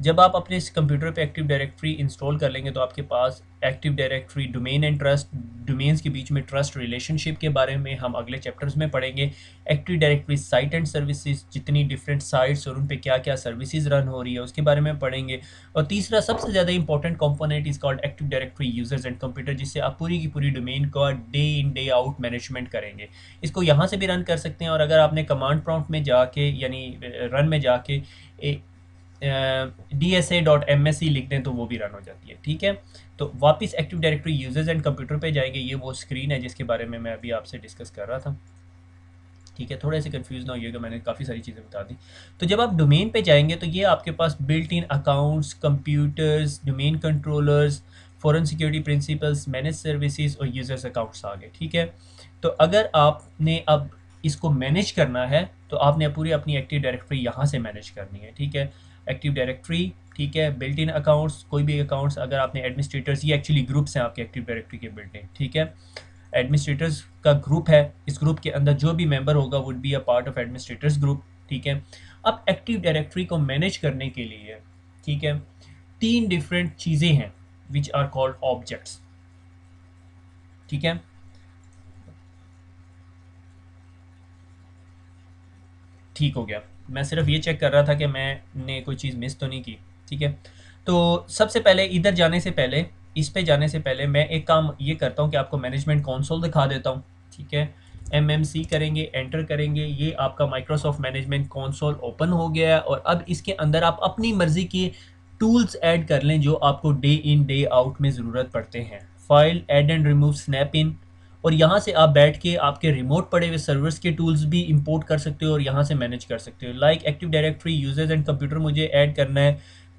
जब आप अपने इस कंप्यूटर पे एक्टिव डायरेक्टरी इंस्टॉल कर लेंगे तो आपके पास active directory domain and trust, domains के बीच में ट्रस्ट रिलेशनशिप के बारे में हम अगले चैप्टर्स में पढ़ेंगे। Active directory site and services, जितनी डिफरेंट साइट्स और उन पे क्या क्या सर्विसेज रन हो रही है उसके बारे में पढ़ेंगे। और तीसरा सबसे ज़्यादा important component is called active directory users and computer, जिससे आप पूरी की पूरी डोमेन का day in day out management करेंगे। इसको यहाँ से भी रन कर सकते हैं, और अगर आपने कमांड प्रॉम्प्ट में जाके यानी रन में जाके dsa.msc लिख दें तो वो भी रन हो जाती है, ठीक है। तो वापस active directory users and computer पे जाएंगे, ये वो स्क्रीन है जिसके बारे में मैं अभी आपसे डिस्कस कर रहा था, ठीक है। थोड़े से कंफ्यूज ना होइएगा, मैंने काफ़ी सारी चीज़ें बता दी। तो जब आप डोमेन पे जाएंगे तो ये आपके पास built in accounts, computers, domain controllers, foreign security principals, manage services और यूजर्स अकाउंट्स आ गए, ठीक है। तो अगर आपने अब इसको मैनेज करना है तो आपने पूरी अपनी एक्टिव डायरेक्टरी यहाँ से मैनेज करनी है, ठीक है। एक्टिव डायरेक्टरी, ठीक है, बिल्ट इन अकाउंट्स, कोई भी अकाउंट्स अगर आपने एडमिनिस्ट्रेटर्स, ये एक्चुअली ग्रुप्स हैं आपके एक्टिव डायरेक्टरी के बिल्ट इन, ठीक है। एडमिनिस्ट्रेटर्स का ग्रुप है, इस ग्रुप के अंदर जो भी मेंबर होगा would be a part of administrators group, ठीक है। अब एक्टिव डायरेक्टरी को मैनेज करने के लिए, ठीक है, तीन डिफरेंट चीज़ें हैं विच आर कॉल्ड ऑब्जेक्ट्स, ठीक है। ठीक हो गया, मैं सिर्फ ये चेक कर रहा था कि मैंने कोई चीज़ मिस तो नहीं की, ठीक है। तो सबसे पहले इधर जाने से पहले, इस पे जाने से पहले मैं एक काम ये करता हूँ कि आपको मैनेजमेंट कंसोल दिखा देता हूँ, ठीक है। MMC करेंगे, एंटर करेंगे, ये आपका माइक्रोसॉफ्ट मैनेजमेंट कंसोल ओपन हो गया है। और अब इसके अंदर आप अपनी मर्ज़ी के टूल्स ऐड कर लें जो आपको डे इन डे आउट में ज़रूरत पड़ते हैं। File add and remove snap in, और यहाँ से आप बैठ के आपके रिमोट पड़े हुए सर्वर्स के टूल्स भी इंपोर्ट कर सकते हो और यहाँ से मैनेज कर सकते हो। Like active directory users and computer मुझे ऐड करना है,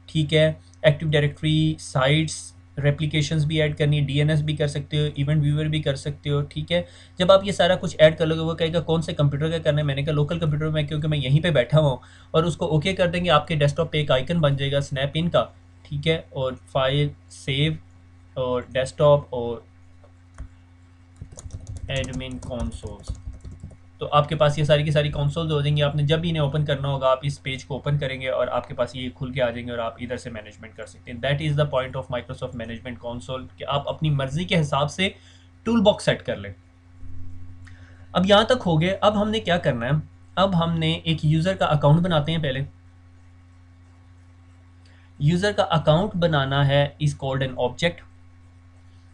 ठीक है। एक्टिव डायरेक्टरी साइट्स रेप्लिकेशंस भी ऐड करनी है, DNS भी कर सकते हो, इवेंट व्यूअर भी कर सकते हो, ठीक है। जब आप ये सारा कुछ ऐड कर लोगे वो कहेगा कौन से कंप्यूटर का करना है, मैंने कहा लोकल कंप्यूटर में, क्योंकि मैं यहीं पे बैठा हुआ हूँ। और उसको ओके कर देंगे, आपके डेस्कटॉप पे एक आइकन बन जाएगा स्नैप इन का, ठीक है। और फाइल सेव और डेस्कटॉप और एडमिन कंसोल्स, तो आपके पास ये सारी की सारी कंसोल्स हो जाएंगी। आपने जब भी इन्हें ओपन करना होगा आप इस पेज को ओपन करेंगे और आपके पास ये खुल के आ जाएंगे और आप इधर से मैनेजमेंट कर सकते हैं। That is the point of Microsoft management console कि आप अपनी मर्जी के हिसाब से टूल बॉक्स सेट कर लें। अब यहाँ तक हो गए, अब हमने क्या करना है, अब हमने एक यूज़र का अकाउंट बनाते हैं। पहले यूज़र का अकाउंट बनाना है इज़ कॉल्ड एन ऑब्जेक्ट।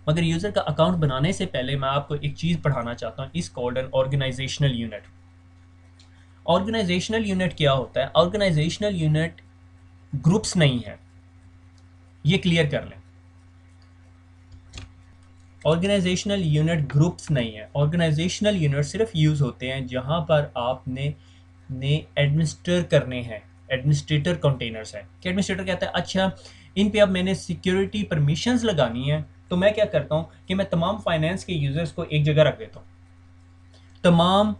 मगर यूज़र का अकाउंट बनाने से पहले मैं आपको एक चीज़ पढ़ाना चाहता हूँ, is called an organisational unit. Organisational unit क्या होता है? ऑर्गेनाइजेशनल यूनिट ग्रुप्स नहीं है, ये क्लियर कर लें। ऑर्गेनाइजेशनल यूनिट ग्रुप्स नहीं है। ऑर्गेनाइजेशनल यूनिट सिर्फ यूज़ होते हैं जहाँ पर आपने ने एडमिनिस्टर करने हैं, एडमिनिस्ट्रेटर कंटेनर्स हैं। कि एडमिनिस्ट्रेटर कहता है अच्छा इन पे अब मैंने सिक्योरिटी परमिशंस लगानी है, तो मैं क्या करता हूँ कि मैं तमाम फाइनेंस के यूज़र्स को एक जगह रख देता हूँ, तमाम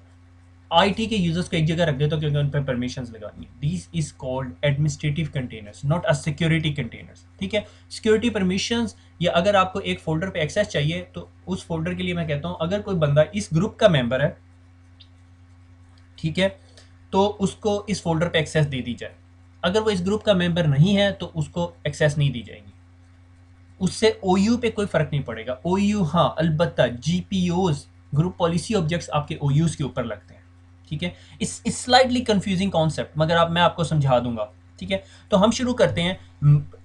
IT के यूजर्स को एक जगह रख देता हूँ क्योंकि उन पर परमिशंस लगानी है। This is called administrative containers, not a security containers, ठीक है। सिक्योरिटी परमिशंस, या अगर आपको एक फोल्डर पे एक्सेस चाहिए तो उस फोल्डर के लिए मैं कहता हूँ अगर कोई बंदा इस ग्रुप का मेंबर है, ठीक है, तो उसको इस फोल्डर पे एक्सेस दे दी जाए। अगर वो इस ग्रुप का मेंबर नहीं है तो उसको एक्सेस नहीं दी जाएगी। उससे OU पे कोई फर्क नहीं पड़ेगा। OU हाँ अलबत्ता GPOs, ग्रुप पॉलिसी ऑब्जेक्ट्स, आपके OUs के ऊपर लगते हैं, ठीक है। इस स्लाइटली कंफ्यूजिंग कॉन्सेप्ट, मगर अब मैं आपको समझा दूंगा, ठीक है। तो हम शुरू करते हैं।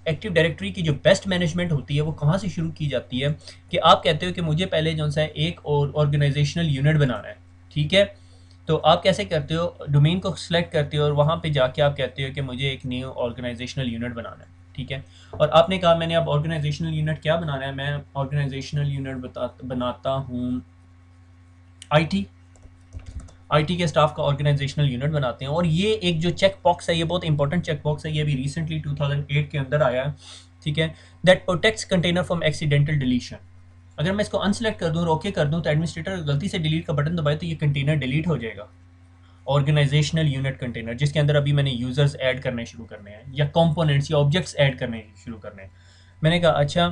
एक्टिव डायरेक्टरी की जो बेस्ट मैनेजमेंट होती है वो कहाँ से शुरू की जाती है कि आप कहते हो कि मुझे पहले जो सा एक और ऑर्गेनाइजेशनल यूनिट बनाना है, ठीक है। तो आप कैसे करते हो, डोमेन को सिलेक्ट करते हो और वहाँ पे जाके आप कहते हो कि मुझे एक न्यू ऑर्गेनाइजेशनल यूनिट बनाना है, ठीक है। और आपने कहा मैंने अब ऑर्गेनाइजेशनल यूनिट क्या बनाना है, मैं ऑर्गेनाइजेशनल यूनिट बनाता हूँ IT के स्टाफ का ऑर्गेनाइजेशनल यूनिट बनाते हैं। और ये एक जो चेक बॉक्स है ये बहुत इंपॉर्टेंट चेक बॉक्स है, ये अभी रिसेंटली 2008 के अंदर आया है, ठीक है। That protects container from accidental deletion. अगर मैं इसको अनसेलेक्ट कर दूँ, ओके कर दूँ, तो एडमिनिस्ट्रेटर गलती से डिलीट का बटन दबाए तो ये कंटेनर डिलीट हो जाएगा। ऑर्गेनाइजेशनल यूनिट कंटेनर, जिसके अंदर अभी मैंने यूज़र्स ऐड करने शुरू करने हैं या कंपोनेंट्स या ऑब्जेक्ट्स ऐड करने शुरू करने हैं। मैंने कहा अच्छा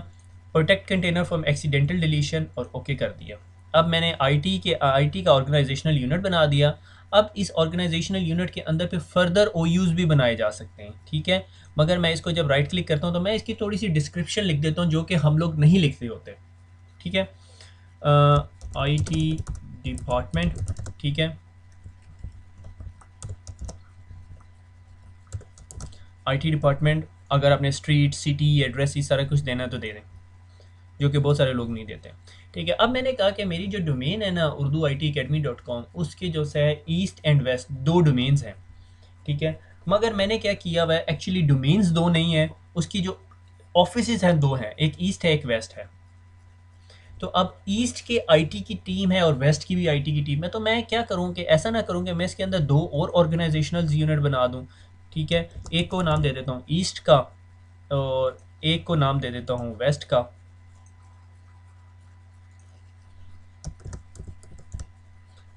protect container from accidental deletion और ओके कर दिया। अब मैंने आईटी का ऑर्गेनाइजेशनल यूनिट बना दिया। अब इस ऑर्गेनाइजेशनल यूनिट के अंदर पे फर्दर ओयूज़ भी बनाए जा सकते हैं, ठीक है। मगर मैं इसको जब राइट क्लिक करता हूँ तो मैं इसकी थोड़ी सी डिस्क्रिप्शन लिख देता हूँ जो कि हम लोग नहीं लिखते होते, ठीक है। आईटी डिपार्टमेंट, ठीक है, आईटी डिपार्टमेंट। अगर आपने स्ट्रीट, सिटी, एड्रेस ये सारा कुछ देना है तो दे दें, जो कि बहुत सारे लोग नहीं देते, ठीक है। अब मैंने कहा कि मेरी जो डोमेन है ना urduitacademy.com, उसके जो है ईस्ट एंड वेस्ट दो डोमेन्स हैं, ठीक है। मगर मैंने क्या किया हुआ है, एक्चुअली डोमेन्स दो नहीं है, उसकी जो ऑफिसेज हैं दो हैं, एक ईस्ट है एक वेस्ट है। तो अब ईस्ट के आईटी की टीम है और वेस्ट की भी आईटी की टीम है, तो मैं क्या करूँ कि ऐसा ना करूँ कि मैं इसके अंदर दो और ऑर्गेनाइजेशनल यूनिट बना दूँ, ठीक है। एक को नाम दे देता हूँ ईस्ट का और एक को नाम दे देता हूँ वेस्ट का।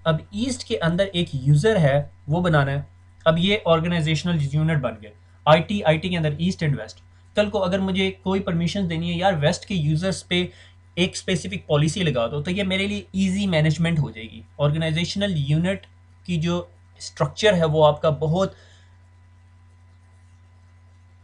अब ईस्ट के अंदर एक यूज़र है, वो बनाना है। अब ये ऑर्गेनाइजेशनल यूनिट बन गए, आईटी के अंदर ईस्ट एंड वेस्ट। कल को अगर मुझे कोई परमिशन देनी है यार वेस्ट के यूज़र्स पे एक स्पेसिफिक पॉलिसी लगा दो, तो ये मेरे लिए इजी मैनेजमेंट हो जाएगी। ऑर्गेनाइजेशनल यूनिट की जो स्ट्रक्चर है वो आपका बहुत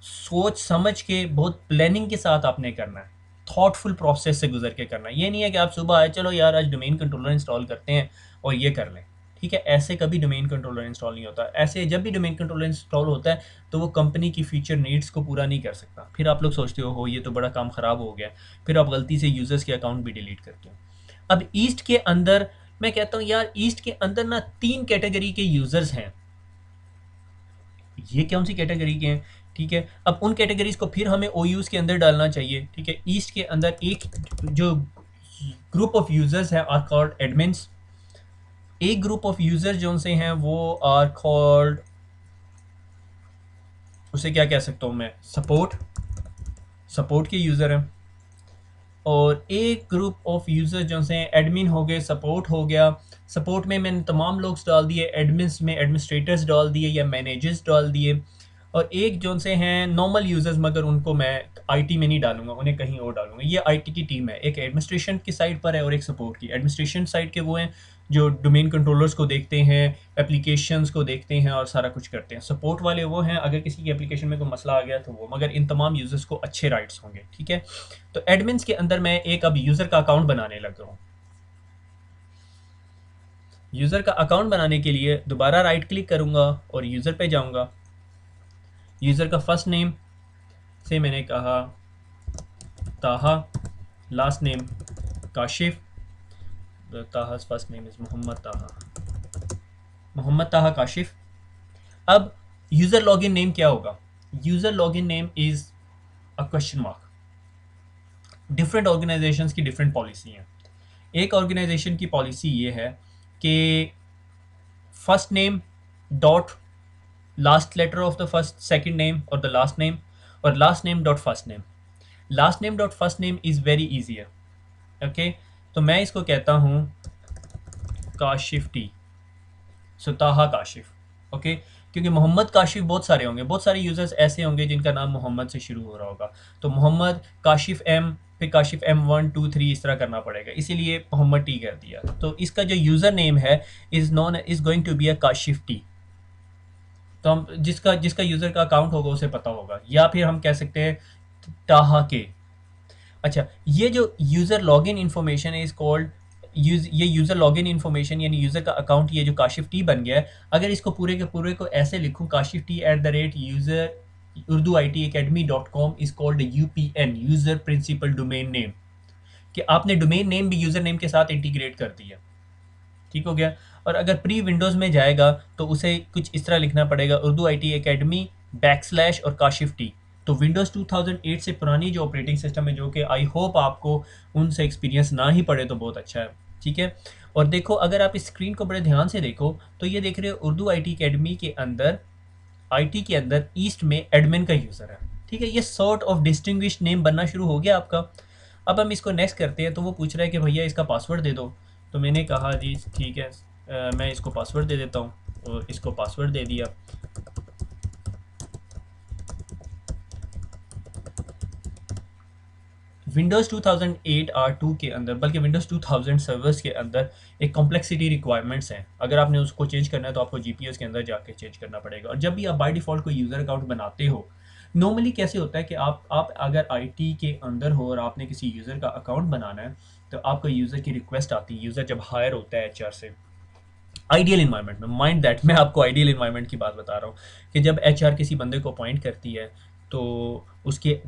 सोच समझ के, बहुत प्लानिंग के साथ आपने करना है, थॉटफुल प्रोसेस से गुजर के करना है। ये नहीं है कि आप सुबह आए चलो यार आज डोमेन कंट्रोलर इंस्टॉल करते हैं और ये कर लें, ठीक है। ऐसे कभी डोमेन कंट्रोलर इंस्टॉल नहीं होता। ऐसे जब भी डोमेन कंट्रोलर इंस्टॉल होता है तो वो कंपनी की फीचर नीड्स को पूरा नहीं कर सकता। फिर आप लोग सोचते हो ये तो बड़ा काम ख़राब हो गया, फिर आप गलती से यूज़र्स के अकाउंट भी डिलीट करते हो। अब ईस्ट के अंदर मैं कहता हूँ यार ईस्ट के अंदर ना 3 कैटेगरी के यूज़र्स हैं। ये कौन सी कैटेगरी के हैं, ठीक है। अब उन कैटेगरीज को फिर हमें ओयूज के अंदर डालना चाहिए, ठीक है। ईस्ट के अंदर एक जो ग्रुप ऑफ यूजर्स है आर कॉल्ड एडमिन्स। एक ग्रुप ऑफ यूजर्स जो उनसे हैं वो आर कॉल्ड, उसे क्या कह सकता हूँ मैं, सपोर्ट के यूज़र हैं। और एक ग्रुप ऑफ यूज़र जो से एडमिन हो गए, सपोर्ट हो गया। सपोर्ट में मैंने तमाम लोग डाल दिए, एडमिन्स में एडमिनिस्ट्रेटर्स डाल दिए या मैनेजर्स डाल दिए। और एक जो से हैं नॉर्मल यूज़र्स, मगर उनको मैं आईटी में नहीं डालूंगा, उन्हें कहीं और डालूंगा। ये आईटी की टीम है, एक एडमिनिस्ट्रेशन की साइड पर है और एक सपोर्ट की। एडमिनिस्ट्रेशन साइड के वो हैं जो डोमेन कंट्रोलर्स को देखते हैं, एप्लीकेशंस को देखते हैं और सारा कुछ करते हैं। सपोर्ट वाले वो हैं अगर किसी की एप्लीकेशन में कोई मसला आ गया तो वो, मगर इन तमाम यूज़र्स को अच्छे राइट्स होंगे, ठीक है। तो एडमिन्स के अंदर मैं एक अब यूज़र का अकाउंट बनाने लग हूँ। यूज़र का अकाउंट बनाने के लिए दोबारा राइट क्लिक करूँगा और यूज़र पे जाऊँगा। यूज़र का फर्स्ट नेम से मैंने कहा Taha, last name Kashif. Taha's first name is Mohammad Taha Kashif. अब यूज़र लॉगिन नेम क्या होगा? User login name is a question mark. Different organizations की डिफरेंट पॉलिसी हैं। एक ऑर्गेनाइजेशन की पॉलिसी ये है कि first name dot last letter of the first second name और द लास्ट नेम, और last name dot first name. Last name dot first name is very easier, okay. तो मैं इसको कहता हूँ काशिफ टी, सुताहा काशिफ, ओके। क्योंकि मोहम्मद काशिफ बहुत सारे होंगे, बहुत सारे यूज़र्स ऐसे होंगे जिनका नाम मोहम्मद से शुरू हो रहा होगा। तो मोहम्मद काशिफ एम, फिर काशिफ एम 1 2 3 इस तरह करना पड़ेगा, इसीलिए मोहम्मद टी कर दिया। तो इसका जो यूज़र नेम है is going to be a Kashif T. तो हम जिसका जिसका यूज़र का अकाउंट होगा उसे पता होगा, या फिर हम कह सकते हैं ताहा के। अच्छा, ये जो यूज़र लॉगिन इन्फॉर्मेशन है इज़ कॉल्ड ये यूज़र लॉगिन इन्फॉर्मेशन यानी यूज़र का अकाउंट, ये जो काशिफ टी बन गया है, अगर इसको पूरे के पूरे को ऐसे लिखूँ Kashif T @user urduitacademy.com is called UPN, user principal domain name, कि आपने डोमेन नेम भी यूज़र नेम के साथ इंटीग्रेट कर दिया, ठीक हो गया। और अगर प्री विंडोज़ में जाएगा तो उसे कुछ इस तरह लिखना पड़ेगा उर्दू IT Academy / और काशिफ टी। तो विंडोज़ 2008 से पुरानी जो ऑपरेटिंग सिस्टम है, जो कि आई होप आपको उनसे एक्सपीरियंस ना ही पड़े तो बहुत अच्छा है, ठीक है। और देखो अगर आप इस स्क्रीन को बड़े ध्यान से देखो तो ये देख रहे हो उर्दू IT Academy के अंदर, IT के अंदर ईस्ट में एडमिन का यूज़र है, ठीक है। ये सॉर्ट ऑफ डिस्टिंग्विश नेम बनना शुरू हो गया आपका। अब हम इसको नेक्स्ट करते हैं, तो वो पूछ रहा है कि भैया इसका पासवर्ड दे दो। तो मैंने कहा जी ठीक है, मैं इसको पासवर्ड दे देता हूँ। और इसको पासवर्ड दे दिया। विंडोज़ 2008 R2 के अंदर, बल्कि विंडोज़ 2000 सर्वर्स के अंदर एक कॉम्प्लेक्सिटी रिक्वायरमेंट्स हैं। अगर आपने उसको चेंज करना है तो आपको जीपीएस के अंदर जाके चेंज करना पड़ेगा। और जब भी आप बाय डिफ़ॉल्ट कोई यूज़र अकाउंट बनाते हो, नॉर्मली कैसे होता है कि आप अगर आईटी के अंदर हो और आपने किसी यूज़र का अकाउंट बनाना है, तो आपको यूज़र की रिक्वेस्ट आती है। यूज़र जब हायर होता है एचआर से, आइडियल इन्वायरमेंट में, माइंड दैट मैं आपको आइडियल इन्वायरमेंट की बात बता रहा हूँ कि जब एचआर किसी बंदे को अपॉइंट करती है, तो उसके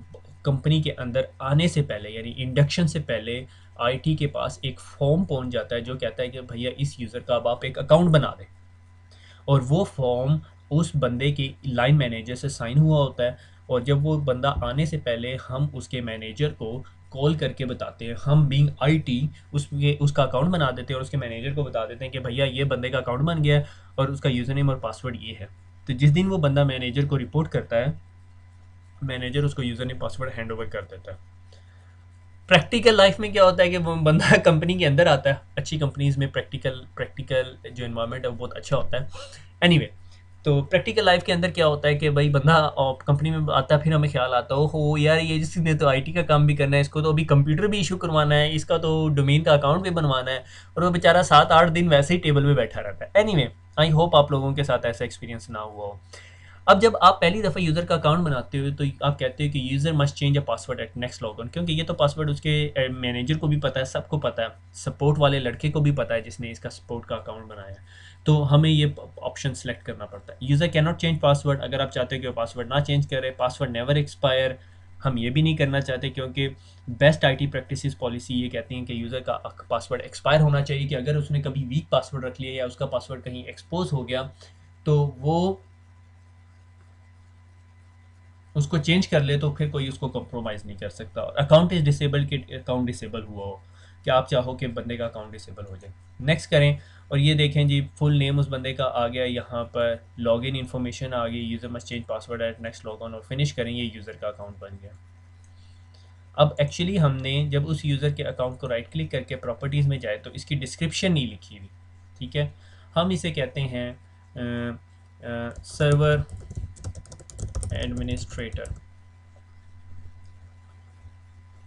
कंपनी के अंदर आने से पहले, यानी इंडक्शन से पहले, आईटी के पास एक फॉर्म पहुंच जाता है जो कहता है कि भैया इस यूज़र का अब आप एक अकाउंट बना दें। और वो फॉर्म उस बंदे की लाइन मैनेजर से साइन हुआ होता है। और जब वो बंदा आने से पहले हम उसके मैनेजर को कॉल करके बताते हैं, हम बीइंग आईटी उसके उसका अकाउंट बना देते हैं और उसके मैनेजर को बता देते हैं कि भैया ये बंदे का अकाउंट बन गया है और उसका यूज़र नेम और पासवर्ड ये है। तो जिस दिन वो बंदा मैनेजर को रिपोर्ट करता है, मैनेजर उसको user name password hand over कर देता है। प्रैक्टिकल लाइफ में क्या होता है कि वो बंदा कंपनी के अंदर आता है, अच्छी कंपनीज में प्रैक्टिकल प्रैक्टिकल जो इन्वायरमेंट है वो बहुत अच्छा होता है। एनीवे, तो प्रैक्टिकल लाइफ के अंदर क्या होता है कि भाई बंदा कंपनी में आता है, फिर हमें ख्याल आता है हो यार ये जिसने तो आईटी का काम भी करना है, इसको तो अभी कंप्यूटर भी इशू करवाना है, इसका तो डोमेन का अकाउंट भी बनवाना है, और वो बेचारा 7-8 दिन वैसे ही टेबल में बैठा रहता है। एनीवे, आई होप आप लोगों के साथ ऐसा एक्सपीरियंस ना हुआ हो। अब जब आप पहली दफ़ा यूज़र का अकाउंट बनाते हो तो आप कहते हो कि user must change a password at next login, क्योंकि ये तो पासवर्ड उसके मैनेजर को भी पता है, सबको पता है, सपोर्ट वाले लड़के को भी पता है जिसने इसका सपोर्ट का अकाउंट बनाया है। तो हमें ये ऑप्शन सेलेक्ट करना पड़ता है। User can not change password, अगर आप चाहते हो कि वो पासवर्ड ना चेंज करे। पासवर्ड नेवर एक्सपायर, हम ये भी नहीं करना चाहते, क्योंकि बेस्ट आईटी प्रैक्टिसेस पॉलिसी ये कहती हैं कि यूज़र का पासवर्ड एक्सपायर होना चाहिए, कि अगर उसने कभी वीक पासवर्ड रख लिया या उसका पासवर्ड कहीं एक्सपोज हो गया तो वो उसको चेंज कर ले, तो फिर कोई उसको कॉम्प्रोमाइज़ नहीं कर सकता। और अकाउंट इज़ डिसेबल कि अकाउंट डिसेबल हुआ हो, कि आप चाहो कि बंदे का अकाउंट डिसेबल हो जाए। नेक्स्ट करें और ये देखें जी, फुल नेम उस बंदे का आ गया, यहाँ पर लॉगिन इन्फॉर्मेशन आ गई, user must change password at next log on, और फिनिश करें, ये यूज़र का अकाउंट बन गया। अब एक्चुअली हमने जब उस यूज़र के अकाउंट को राइट क्लिक करके प्रॉपर्टीज़ में जाए तो इसकी डिस्क्रिप्शन नहीं लिखी हुई, ठीक है। हम इसे कहते हैं सर्वर एडमिनिस्ट्रेटर,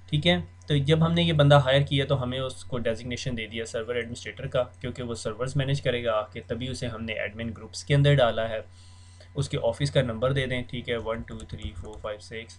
ठीक है। तो जब हमने ये बंदा हायर किया तो हमें उसको डेजिग्नेशन दे दिया सर्वर एडमिनिस्ट्रेटर का, क्योंकि वो सर्वर्स मैनेज करेगा आके, तभी उसे हमने एडमिन ग्रुप्स के अंदर डाला है। उसके ऑफिस का नंबर दे दें, ठीक है, 1 2 3 4 5 6।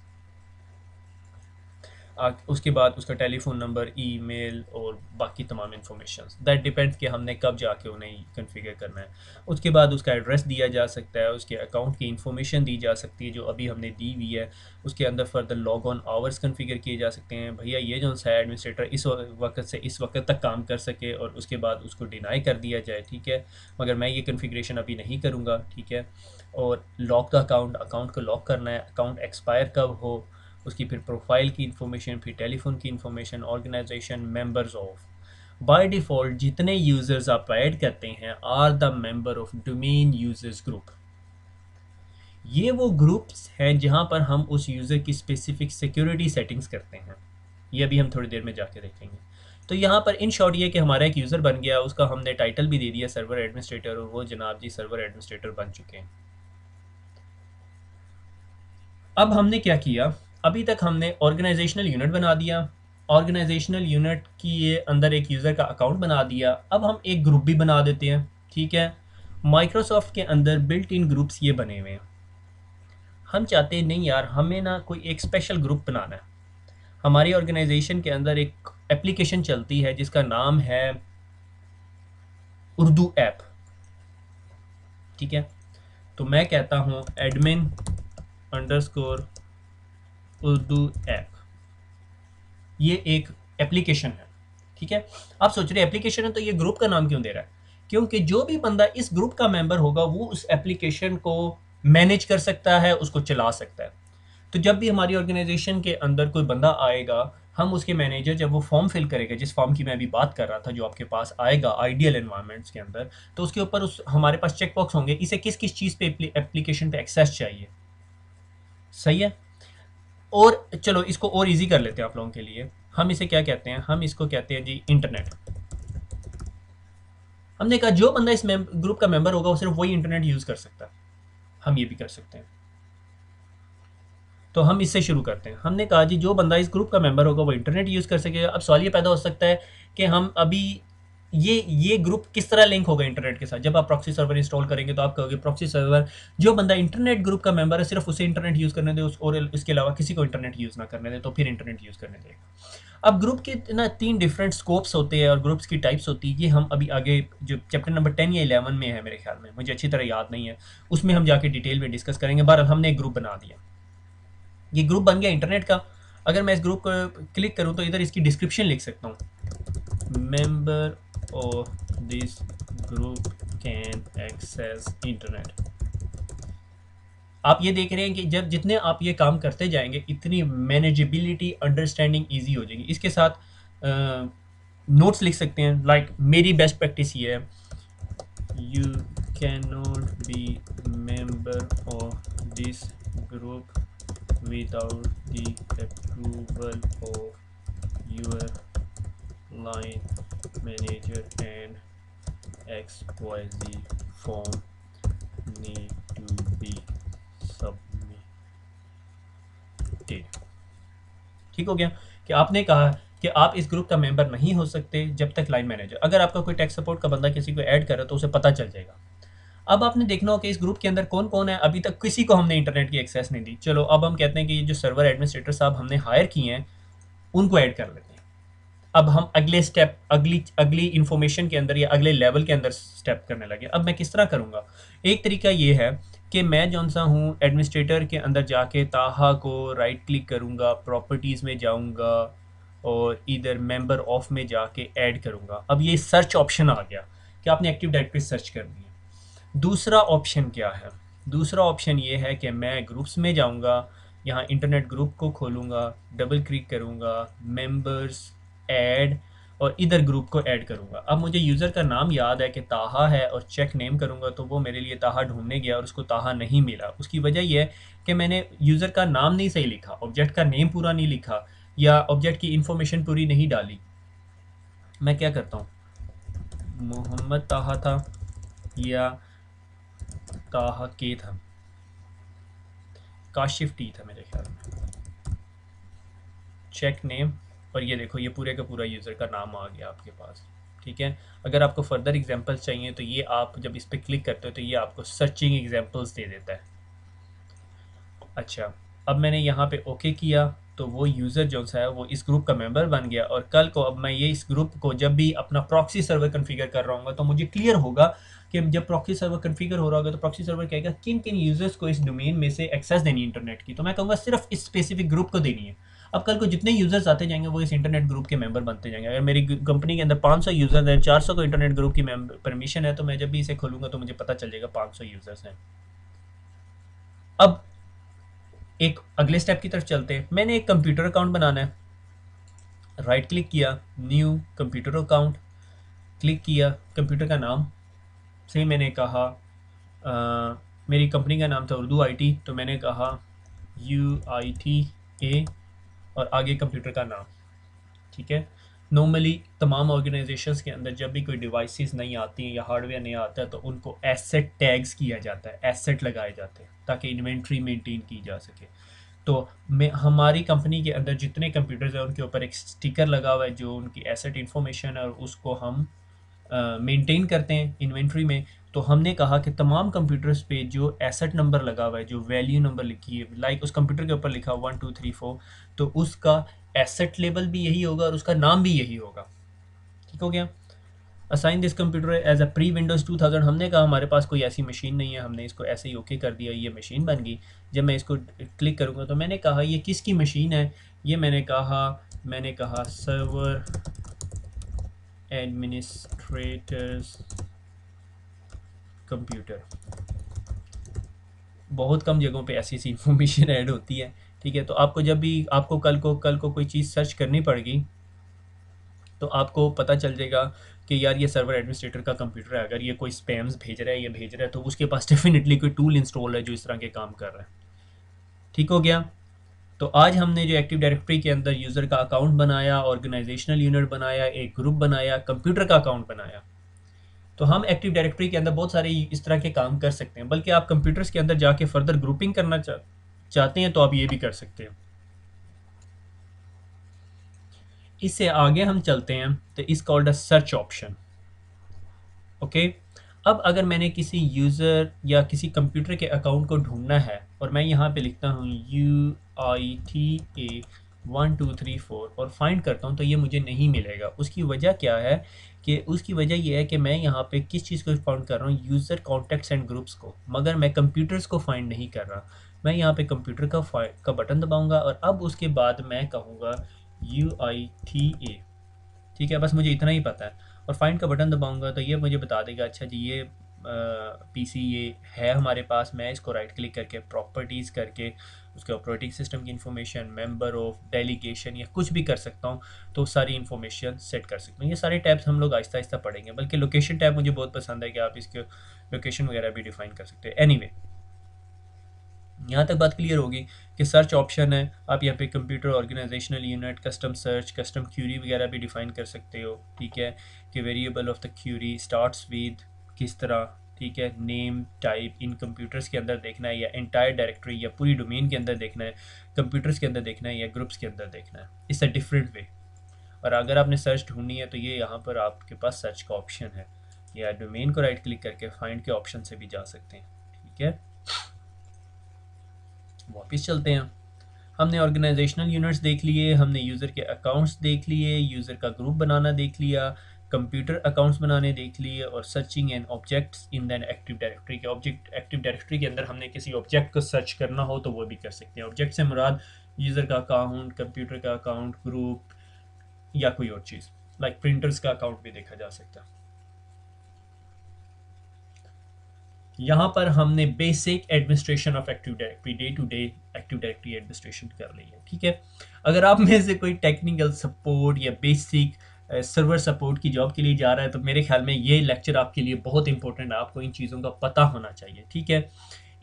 उसके बाद उसका टेलीफोन नंबर, ईमेल और बाकी तमाम इन्फॉर्मेशन, दैट डिपेंड्स कि हमने कब जाके उन्हें कॉन्फ़िगर करना है। उसके बाद उसका एड्रेस दिया जा सकता है, उसके अकाउंट की इन्फॉर्मेशन दी जा सकती है जो अभी हमने दी हुई है। उसके अंदर further log on hours configure किए जा सकते हैं, भैया ये जो सा एडमिनिस्ट्रेटर इस वक्त से इस वक्त तक काम कर सके, और उसके बाद उसको डिनाई कर दिया जाए, ठीक है। मगर मैं ये कॉन्फ़िगरेशन अभी नहीं करूँगा, ठीक है। और लॉक द अकाउंट, अकाउंट को लॉक करना है, अकाउंट एक्सपायर कब हो, उसकी फिर प्रोफाइल की इन्फॉर्मेशन, फिर टेलीफोन की information, organisation, members of. By default जितने यूज़र्स आप ऐड करते हैं are the member of domain users group. ये वो ग्रुप्स हैं जहां पर हम उस यूज़र की स्पेसिफिक सिक्योरिटी सेटिंग्स करते हैं। ये अभी हम थोड़ी देर में जाके देखेंगे। तो यहाँ पर इन शॉर्ट ये कि हमारा एक यूज़र बन गया, उसका हमने टाइटल भी दे दिया सर्वर एडमिनिस्ट्रेटर, और वो जनाब जी सर्वर एडमिनिस्ट्रेटर बन चुके हैं। अब हमने क्या किया, अभी तक हमने ऑर्गेनाइजेशनल यूनिट बना दिया, ऑर्गेनाइजेशनल यूनिट की ये अंदर एक यूज़र का अकाउंट बना दिया। अब हम एक ग्रुप भी बना देते हैं, ठीक है। माइक्रोसॉफ्ट के अंदर बिल्ट इन ग्रुप्स ये बने हुए हैं। हम चाहते हैं नहीं यार, हमें ना कोई एक स्पेशल ग्रुप बनाना है। हमारी ऑर्गेनाइजेशन के अंदर एक एप्लीकेशन चलती है जिसका नाम है उर्दू ऐप, ठीक है। तो मैं कहता हूँ एडमिन अंडरस्कोर उर्दू ऐप, ये एक एप्लीकेशन है, ठीक है। आप सोच रहे एप्लीकेशन है तो ये ग्रुप का नाम क्यों दे रहा है, क्योंकि जो भी बंदा इस ग्रुप का मेंबर होगा वो उस एप्लीकेशन को मैनेज कर सकता है, उसको चला सकता है। तो जब भी हमारी ऑर्गेनाइजेशन के अंदर कोई बंदा आएगा, हम उसके मैनेजर जब वो फॉर्म फिल करेगा, जिस फॉर्म की मैं अभी बात कर रहा था जो आपके पास आएगा आइडियल एनवायरनमेंट्स के अंदर, तो उसके ऊपर उस हमारे पास चेक बॉक्स होंगे, इसे किस किस चीज़ पे एप्लीकेशन पे एक्सेस चाहिए, सही है। और चलो इसको और इजी कर लेते हैं आप लोगों के लिए। हम इसे क्या कहते हैं, हम इसको कहते हैं जी इंटरनेट। हमने कहा जो बंदा इस ग्रुप का मेंबर होगा वो सिर्फ वही इंटरनेट यूज़ कर सकता है। हम ये भी कर सकते हैं। तो हम इससे शुरू करते हैं। हमने कहा जी जो बंदा इस ग्रुप का मेंबर होगा वो इंटरनेट यूज़ कर सकेगा। अब सवाल ये पैदा हो सकता है कि हम अभी ये ग्रुप किस तरह लिंक होगा इंटरनेट के साथ। जब आप प्रॉक्सी सर्वर इंस्टॉल करेंगे तो आप कहोगे प्रॉक्सी सर्वर, जो बंदा इंटरनेट ग्रुप का मेंबर है सिर्फ उसे इंटरनेट यूज़ करने दे, और इसके अलावा किसी को इंटरनेट यूज़ ना करने दे, तो फिर इंटरनेट यूज़ करने देगा। अब ग्रुप के ना 3 डिफरेंट स्कोप्स होते हैं और ग्रुप्स की टाइप्स होती है। ये हम अभी आगे जो चैप्टर नंबर 10 या 11 में है मेरे ख्याल में, मुझे अच्छी तरह याद नहीं है, उसमें हम जाके डिटेल में डिस्कस करेंगे। बहरहाल हमने एक ग्रुप बना दिया, ये ग्रुप बन गया इंटरनेट का। अगर मैं इस ग्रुप को क्लिक करूं तो इधर इसकी डिस्क्रिप्शन लिख सकता हूं, member of this group can access internet. आप ये देख रहे हैं कि जब जितने आप ये काम करते जाएंगे इतनी मैनेजेबिलिटी, अंडरस्टैंडिंग ईजी हो जाएगी। इसके साथ नोट्स लिख सकते हैं, लाइक मेरी बेस्ट प्रैक्टिस ये है, you can not be member of this group without the approval of your line manager and XYZ form need to be submitted। ठीक हो गया कि आपने कहा कि आप इस ग्रुप का मेंबर नहीं हो सकते जब तक लाइन मैनेजर, अगर आपका कोई टेक सपोर्ट का बंदा किसी को ऐड करे तो उसे पता चल जाएगा। अब आपने देखना हो कि इस ग्रुप के अंदर कौन कौन है। अभी तक किसी को हमने इंटरनेट की एक्सेस नहीं दी। चलो अब हम कहते हैं कि ये जो सर्वर एडमिनिस्ट्रेटर साहब हमने हायर किए हैं उनको ऐड कर लेते हैं। अब हम अगले स्टेप, अगली इंफॉर्मेशन के अंदर या अगले लेवल के अंदर स्टेप करने लगे। अब मैं किस तरह करूँगा, एक तरीका ये है कि मैं जौन सा हूँ एडमिनिस्ट्रेटर के अंदर जाके ताहा को राइट क्लिक करूँगा, प्रॉपर्टीज़ में जाऊँगा और इधर मेंबर ऑफ में जाके ऐड करूँगा। अब ये सर्च ऑप्शन आ गया कि आपने एक्टिव डायरेक्टरी सर्च करनी है। दूसरा ऑप्शन क्या है, दूसरा ऑप्शन ये है कि मैं ग्रुप्स में जाऊंगा, यहाँ इंटरनेट ग्रुप को खोलूँगा, डबल क्लिक करूँगा, मेंबर्स, ऐड, और इधर ग्रुप को ऐड करूँगा। अब मुझे यूज़र का नाम याद है कि ताहा है और चेक नेम करूँगा तो वो मेरे लिए ताहा ढूंढने गया और उसको ताहा नहीं मिला। उसकी वजह यह है कि मैंने यूज़र का नाम नहीं सही लिखा, ऑब्जेक्ट का नेम पूरा नहीं लिखा या ऑब्जेक्ट की इंफॉर्मेशन पूरी नहीं डाली। मैं क्या करता हूँ, मोहम्मद ताहा था या ताहा के था, काशिफ टी था मेरे ख्याल में, चेक नेम, और ये देखो ये पूरे का पूरा यूज़र का नाम आ गया आपके पास। ठीक है, अगर आपको फर्दर एग्जांपल्स चाहिए तो ये आप जब इस पर क्लिक करते हो तो ये आपको सर्चिंग एग्जांपल्स दे देता है। अच्छा, अब मैंने यहाँ पे ओके किया तो वो यूज़र जो सा है वो इस ग्रुप का मेंबर बन गया, और कल को अब मैं ये इस ग्रुप को जब भी अपना प्रॉक्सी सर्वर कॉन्फ़िगर कर रहा हूँ तो मुझे क्लियर होगा कि जब प्रॉक्सी सर्वर कॉन्फ़िगर हो रहा होगा तो प्रॉक्सी सर्वर कहेगा किन किन यूज़र्स को इस डोमेन में से एक्सेस देनी है इंटरनेट की, तो मैं कहूँगा सिर्फ इस स्पेसिफिक ग्रुप को देनी है। अब कल को जितने यूज़र्स आते जाएंगे वो इस इंटरनेट ग्रुप के मेंबर बनते जाएंगे। अगर मेरी कंपनी के अंदर 500 यूज़र्स हैं, 400 को इंटरनेट ग्रुप की परमिशन है, तो मैं जब भी इसे खोलूँगा तो मुझे पता चल जाएगा 500 यूज़र्स हैं। अब एक अगले स्टेप की तरफ चलते हैं। मैंने एक कंप्यूटर अकाउंट बनाना है, राइट क्लिक किया, न्यू कंप्यूटर अकाउंट, क्लिक किया, कंप्यूटर का नाम से मैंने कहा मेरी कंपनी का नाम था उर्दू आईटी, तो मैंने कहा UITA और आगे कंप्यूटर का नाम। ठीक है, नॉर्मली तमाम ऑर्गेनाइजेशंस के अंदर जब भी कोई डिवाइसेस नहीं आती हैं या हार्डवेयर नहीं आता है तो उनको एसेट टैग्स किया जाता है, एसेट लगाए जाते हैं ताकि इन्वेंट्री मेंटेन की जा सके। तो मैं हमारी कंपनी के अंदर जितने कंप्यूटर्स हैं उनके ऊपर एक स्टिकर लगा हुआ है जो उनकी एसेट इन्फॉर्मेशन है और उसको हम मेंटेन करते हैं इन्वेंट्री में। तो हमने कहा कि तमाम कंप्यूटर्स पे जो एसेट नंबर लगा हुआ है, जो वैल्यू नंबर लिखी है, लाइक उस कंप्यूटर के ऊपर लिखा 1 2 3 4, तो उसका एसेट लेबल भी यही होगा और उसका नाम भी यही होगा। ठीक हो गया। Assign this computer as a pre Windows 2000। हमने कहा हमारे पास कोई ऐसी मशीन नहीं है, हमने इसको ऐसे ही ओके कर दिया, ये मशीन बन गई। जब मैं इसको क्लिक करूँगा तो मैंने कहा ये किसकी मशीन है, ये मैंने कहा सर्वर एडमिनिस्ट्रेटर्स कंप्यूटर। बहुत कम जगहों पे ऐसी इंफॉर्मेशन ऐड होती है। ठीक है, तो आपको जब भी आपको कल को कोई चीज़ सर्च करनी पड़ेगी तो आपको पता चल जाएगा कि यार ये सर्वर एडमिनिस्ट्रेटर का कंप्यूटर है। अगर ये कोई स्पैम्स भेज रहा है, ये भेज रहा है, तो उसके पास डेफिनेटली कोई टूल इंस्टॉल है जो इस तरह के काम कर रहा है। ठीक हो गया। तो आज हमने जो एक्टिव डायरेक्टरी के अंदर यूज़र का अकाउंट बनाया, ऑर्गेनाइजेशनल यूनिट बनाया, एक ग्रुप बनाया, कंप्यूटर का अकाउंट बनाया, तो हम एक्टिव डायरेक्टरी के अंदर बहुत सारे इस तरह के काम कर सकते हैं, बल्कि आप कंप्यूटर्स के अंदर जाके फर्दर ग्रुपिंग करना चाहते हैं तो आप ये भी कर सकते हैं। इससे आगे हम चलते हैं तो इस called a search option. Okay, अब अगर मैंने किसी यूज़र या किसी कंप्यूटर के अकाउंट को ढूंढना है और मैं यहाँ पे लिखता हूँ UITA 1234 और फाइंड करता हूँ तो ये मुझे नहीं मिलेगा। उसकी वजह क्या है कि उसकी वजह ये है कि मैं यहाँ पे किस चीज़ को फाइंड कर रहा हूँ, यूज़र कॉन्टेक्ट्स एंड ग्रुप्स को, मगर मैं कंप्यूटर्स को फाइंड नहीं कर रहा। मैं यहाँ पे कंप्यूटर का बटन दबाऊँगा और अब उसके बाद मैं कहूँगा UITA, ठीक है, बस मुझे इतना ही पता है। और फाइंड का बटन दबाऊंगा तो ये मुझे बता देगा अच्छा जी ये पीसी ये है हमारे पास। मैं इसको राइट क्लिक करके प्रॉपर्टीज़ करके उसके ऑपरेटिंग सिस्टम की इन्फॉर्मेशन, मेंबर ऑफ, डेलीगेशन या कुछ भी कर सकता हूँ, तो सारी इन्फॉर्मेशन सेट कर सकता हूँ। ये सारे टैब्स हम लोग आहिस्ता आहिस्ता पढ़ेंगे, बल्कि लोकेशन टैब मुझे बहुत पसंद है कि आप इसके लोकेशन वगैरह भी डिफाइन कर सकते हैं। एनीवे, यहाँ तक बात क्लियर होगी कि सर्च ऑप्शन है, आप यहाँ पे computer organisational unit, custom search, custom query वगैरह भी डिफाइन कर सकते हो। ठीक है, कि variable of the query starts with किस तरह, ठीक है, नेम टाइप इन कंप्यूटर्स के अंदर देखना है या एंटायर डायरेक्टरी या पूरी डोमेन के अंदर देखना है, कंप्यूटर्स के अंदर देखना है या ग्रुप्स के अंदर देखना है। It's a different way. और अगर आपने सर्च ढूंढनी है तो ये यहाँ पर आपके पास सर्च का ऑप्शन है, या डोमेन को राइट क्लिक करके फाइंड के ऑप्शन से भी जा सकते हैं। ठीक है, वापस चलते हैं। हमने ऑर्गेनाइजेशनल यूनिट्स देख लिए, हमने यूज़र के अकाउंट्स देख लिए, यूज़र का ग्रुप बनाना देख लिया, कंप्यूटर अकाउंट्स बनाने देख लिए, और searching and objects in than active directory के ऑब्जेक्ट, एक्टिव डायरेक्टरी के अंदर हमने किसी ऑब्जेक्ट को सर्च करना हो तो वो भी कर सकते हैं। ऑब्जेक्ट से मुराद यूज़र का अकाउंट, कंप्यूटर का अकाउंट, ग्रुप या कोई और चीज़, लाइक प्रिंटर्स का अकाउंट भी देखा जा सकता है। यहाँ पर हमने basic administration of active directory, day to day active directory administration कर ली है। ठीक है, अगर आप में से कोई टेक्निकल सपोर्ट या बेसिक सर्वर सपोर्ट की जॉब के लिए जा रहा है तो मेरे ख्याल में ये लेक्चर आपके लिए बहुत इंपॉर्टेंट है, आपको इन चीज़ों का पता होना चाहिए। ठीक है,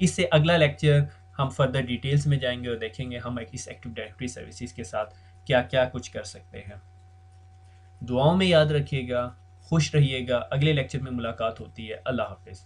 इससे अगला लेक्चर हम फर्दर डिटेल्स में जाएंगे और देखेंगे हम इस एक्टिव डायरेक्टरी सर्विसेज के साथ क्या क्या कुछ कर सकते हैं। दुआओं में याद रखिएगा, खुश रहिएगा। अगले लेक्चर में मुलाकात होती है। अल्लाह हाफिज़।